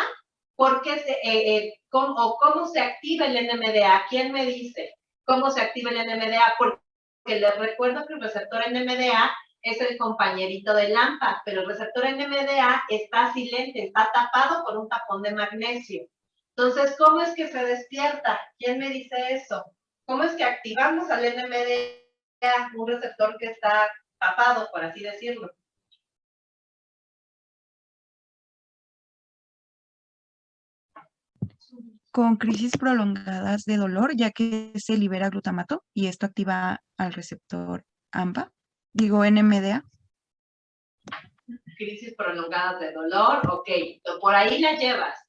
¿Por qué cómo se activa el NMDA? ¿Quién me dice cómo se activa el NMDA? Porque les recuerdo que el receptor NMDA es el compañerito del AMPA, pero el receptor NMDA está silente, está tapado por un tapón de magnesio. Entonces, ¿cómo es que se despierta? ¿Quién me dice eso? ¿Cómo es que activamos al NMDA, un receptor que está tapado, por así decirlo? Con crisis prolongadas de dolor, ya que se libera glutamato y esto activa al receptor AMPA, digo NMDA. Crisis prolongadas de dolor, ok, por ahí la llevas.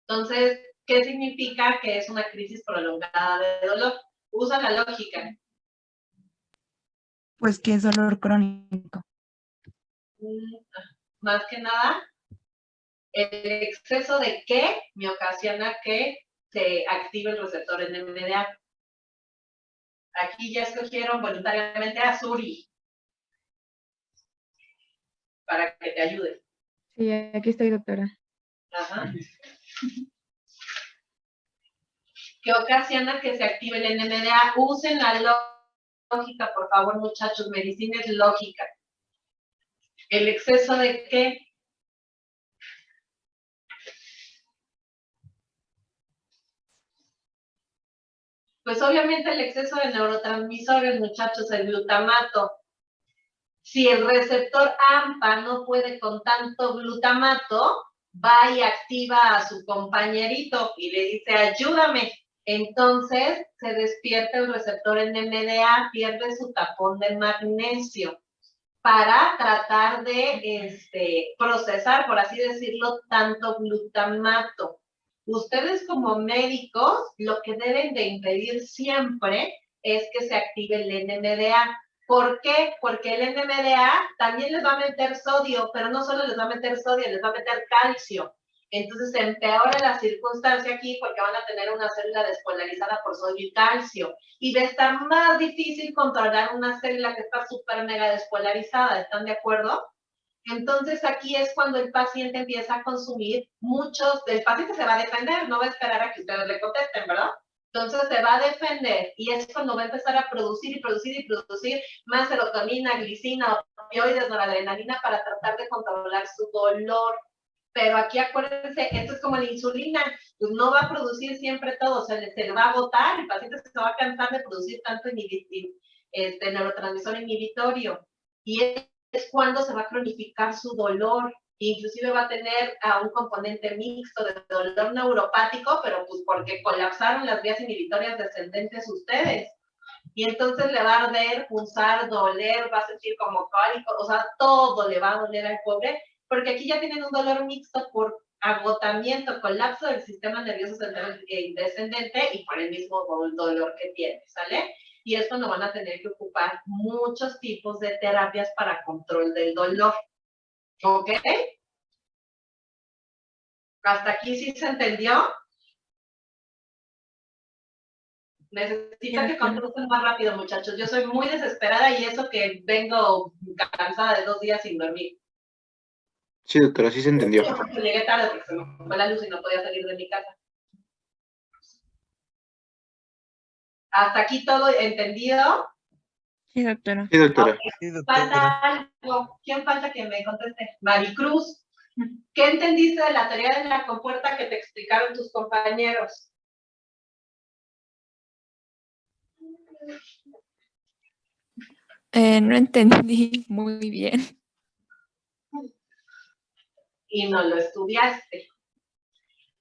Entonces, ¿qué significa que es una crisis prolongada de dolor? Usa la lógica. Pues que es dolor crónico. Más que nada, el exceso de qué me ocasiona que se active el receptor NMDA. Aquí ya escogieron voluntariamente a Suri para que te ayude. Sí, aquí estoy, doctora. Ajá. ¿Qué ocasiona que se active el NMDA? Usen la lógica, por favor, muchachos. Medicina es lógica. ¿El exceso de qué? Pues obviamente el exceso de neurotransmisores, muchachos, el glutamato. Si el receptor AMPA no puede con tanto glutamato, va y activa a su compañerito y le dice, ayúdame. Entonces se despierta el receptor NMDA, pierde su tapón de magnesio para tratar de procesar, por así decirlo, tanto glutamato. Ustedes como médicos, lo que deben de impedir siempre es que se active el NMDA. ¿Por qué? Porque el NMDA también les va a meter sodio, pero no solo les va a meter sodio, les va a meter calcio. Entonces se empeora la circunstancia aquí porque van a tener una célula despolarizada por sodio y calcio. Y va a estar más difícil controlar una célula que está súper mega despolarizada. ¿Están de acuerdo? Entonces aquí es cuando el paciente empieza a consumir el paciente se va a defender, no va a esperar a que ustedes le contesten, ¿verdad? Entonces se va a defender y es cuando va a empezar a producir más serotonina, glicina, opioides, noradrenalina para tratar de controlar su dolor. Pero aquí acuérdense, esto es como la insulina, pues no va a producir siempre todo, se le va a agotar, el paciente se va a cansar de producir tanto neurotransmisor inhibitorio. Y es cuando se va a cronificar su dolor, inclusive va a tener a un componente mixto de dolor neuropático, pero pues porque colapsaron las vías inhibitorias descendentes ustedes. Y entonces le va a arder, punzar, doler, va a sentir como cólico, o sea, todo le va a doler al pobre, porque aquí ya tienen un dolor mixto por agotamiento, colapso del sistema nervioso central descendente y por el mismo dolor que tiene, ¿sale? Y esto no van a tener que ocupar muchos tipos de terapias para control del dolor, ¿ok? ¿Hasta aquí sí se entendió? Necesito que contesten más rápido, muchachos. Yo soy muy desesperada y eso que vengo cansada de 2 días sin dormir. Sí, doctora, sí se entendió. Porque llegué tarde porque se me fue la luz y no podía salir de mi casa. ¿Hasta aquí todo entendido? Sí, doctora. Sí, doctora. Sí, doctora. Falta algo. ¿Quién falta que me conteste? Maricruz. ¿Qué entendiste de la teoría de la compuerta que te explicaron tus compañeros? No entendí muy bien. Y no lo estudiaste.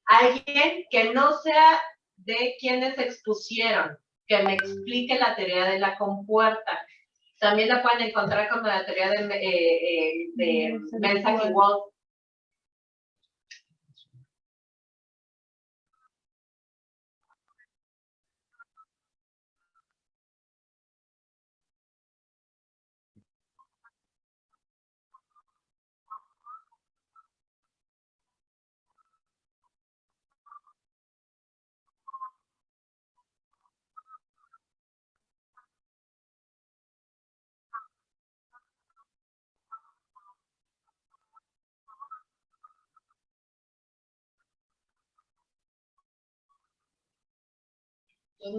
Alguien que no sea de quienes expusieron, que me explique la teoría de la compuerta. También la pueden encontrar como la teoría de Mensa y Wolf.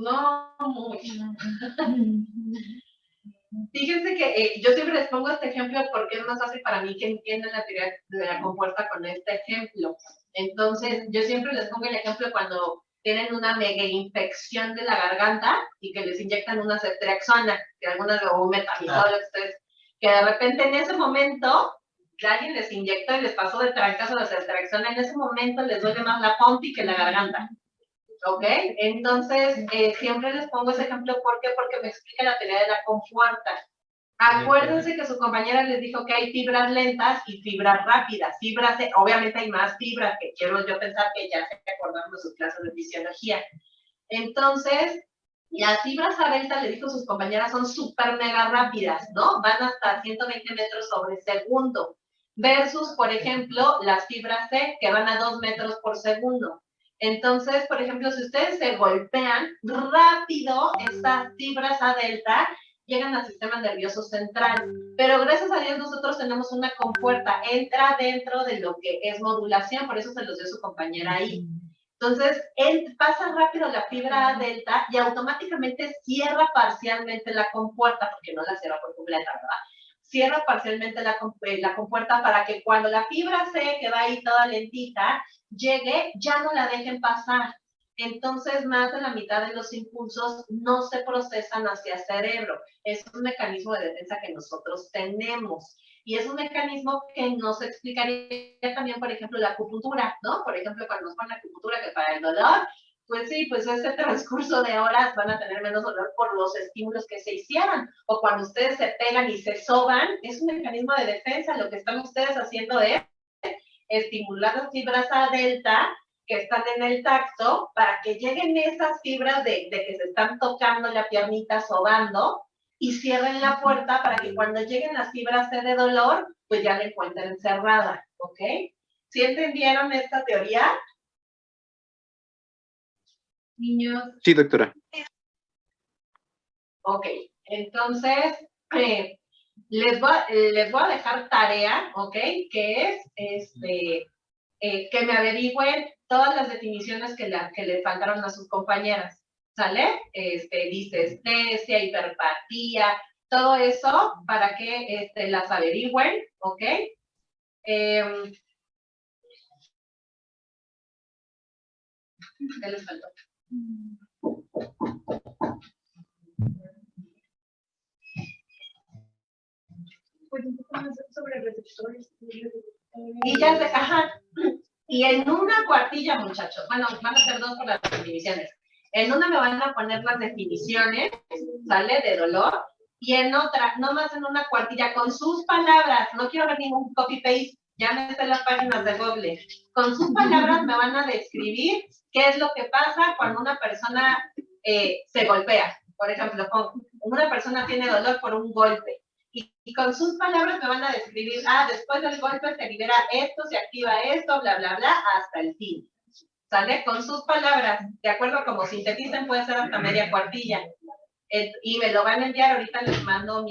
No mucho. Fíjense que yo siempre les pongo este ejemplo porque es más fácil para mí que entiendan la teoría de la compuerta con este ejemplo. Entonces, yo siempre les pongo el ejemplo cuando tienen una mega infección de la garganta y que les inyectan una ceftriaxona, que algunas o un metamizol, que de repente en ese momento alguien les inyectó y les pasó de trancazo la ceftriaxona, en ese momento les duele más la pompi que la garganta. ¿Ok? Entonces, siempre les pongo ese ejemplo. ¿Por qué? Porque me explica la teoría de la compuerta. Acuérdense que su compañera les dijo que hay fibras lentas y fibras rápidas. Fibras, obviamente hay más fibras, que quiero yo pensar que ya se acordaron de sus clases de fisiología. Entonces, las fibras A delta, le dijo sus compañeras, son súper mega rápidas, ¿no? Van hasta 120 metros sobre segundo. Versus, por ejemplo, las fibras C, que van a 2 metros por segundo. Entonces, por ejemplo, si ustedes se golpean rápido, estas fibras A delta llegan al sistema nervioso central. Pero gracias a Dios nosotros tenemos una compuerta, entra dentro de lo que es modulación, por eso se los dio su compañera ahí. Entonces, él pasa rápido la fibra A delta y automáticamente cierra parcialmente la compuerta, porque no la cierra por completa, ¿verdad? Cierra parcialmente la compuerta para que cuando la fibra C, que va ahí toda lentita, llegue, ya no la dejen pasar. Entonces, más de la mitad de los impulsos no se procesan hacia el cerebro. Es un mecanismo de defensa que nosotros tenemos. Y es un mecanismo que nos explicaría también, por ejemplo, la acupuntura, ¿no? Por ejemplo, cuando nos ponen acupuntura que para el dolor, pues sí, pues ese transcurso de horas van a tener menos dolor por los estímulos que se hicieron. O cuando ustedes se pegan y se soban, es un mecanismo de defensa. Lo que están ustedes haciendo es estimular las fibras A delta que están en el tacto para que lleguen esas fibras de que se están tocando la piernita, sobando, y cierren la puerta para que cuando lleguen las fibras C de dolor, pues ya la encuentren cerrada, ¿ok? ¿Sí entendieron esta teoría? Niños. Sí, doctora. Ok, entonces, les voy a dejar tarea, ¿ok? Que es, que me averigüen todas las definiciones que le faltaron a sus compañeras, ¿sale? Disestesia, hiperpatía, todo eso para que las averigüen, ¿ok? ¿Qué les faltó? Pues un poco más sobre receptores. Y ya se, ajá. Y en una cuartilla, muchachos, bueno, van a ser 2 por las definiciones. En una me van a poner las definiciones, ¿sale? De dolor. Y en otra, nomás en una cuartilla, con sus palabras. No quiero ver ningún copy-paste. ya me sé las páginas de Google. Con sus palabras me van a describir qué es lo que pasa cuando una persona se golpea. Por ejemplo, una persona tiene dolor por un golpe. Y con sus palabras me van a describir, después del golpe se libera esto, se activa esto, bla, bla, bla, hasta el fin. ¿Sale? Con sus palabras, de acuerdo a como sinteticen, puede ser hasta media cuartilla. Y me lo van a enviar, ahorita les mando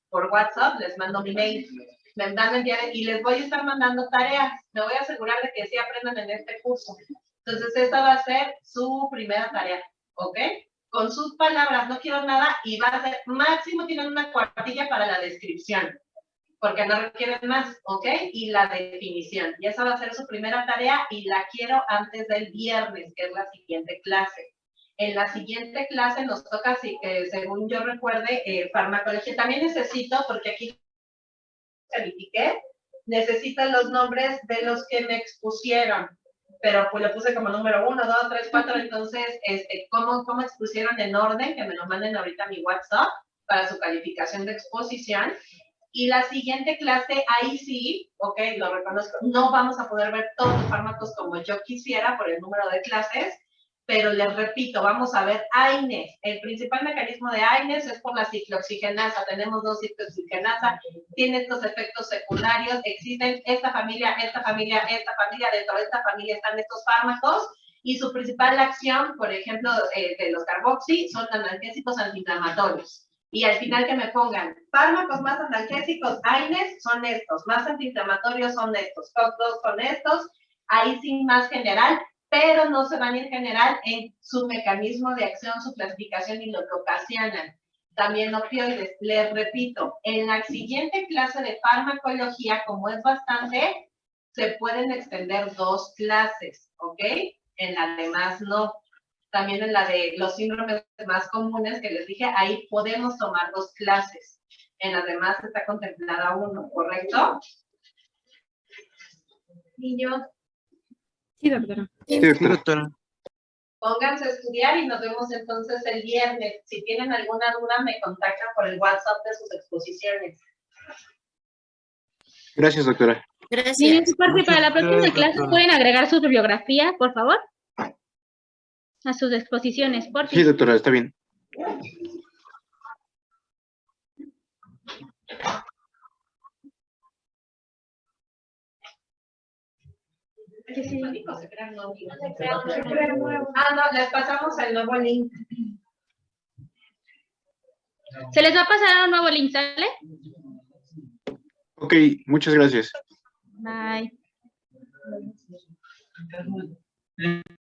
por WhatsApp, les mando mi mail. Me van a enviar y les voy a estar mandando tareas. Me voy a asegurar de que sí aprendan en este curso. Entonces, esta va a ser su primera tarea, ¿ok? Con sus palabras, no quiero nada, y va a ser, máximo tienen una cuartilla para la descripción, porque no requieren más, ¿ok? Y la definición. Y esa va a ser su primera tarea, y la quiero antes del viernes, que es la siguiente clase. En la siguiente clase nos toca, según yo recuerde, farmacología. También necesito, porque aquí califiqué, necesito los nombres de los que me expusieron. Pero pues lo puse como número 1, 2, 3, 4, entonces, ¿cómo expusieron en orden? Que me lo manden ahorita a mi WhatsApp para su calificación de exposición. Y la siguiente clase, ahí sí, ok, lo reconozco, no vamos a poder ver todos los fármacos como yo quisiera por el número de clases, pero les repito, vamos a ver AINES. El principal mecanismo de AINES es por la ciclooxigenasa. Tenemos 2 ciclooxigenasa, tiene estos efectos secundarios, existen esta familia, dentro de esta familia están estos fármacos, y su principal acción, por ejemplo, de los carboxy, son analgésicos antiinflamatorios. Y al final que me pongan, fármacos más analgésicos, AINES, son estos, más antiinflamatorios son estos, COX-2 son estos, ahí sí más general, pero no se van a ir general en su mecanismo de acción, su clasificación y lo que ocasionan. También opioides, les repito, en la siguiente clase de farmacología, como es bastante, se pueden extender 2 clases, ¿ok? En la demás no. También en la de los síndromes más comunes que les dije, ahí podemos tomar 2 clases. En las demás está contemplada 1, ¿correcto? Niños. Sí, doctora. Sí, doctora. Pónganse a estudiar y nos vemos entonces el viernes. Si tienen alguna duda, me contactan por el WhatsApp de sus exposiciones. Gracias, doctora. Gracias. Porque para la próxima clase pueden agregar su bibliografía, por favor, a sus exposiciones, por Sí, doctora, está bien. No, les pasamos el nuevo link. Se les va a pasar un nuevo link, ¿sale? Ok, muchas gracias. Bye.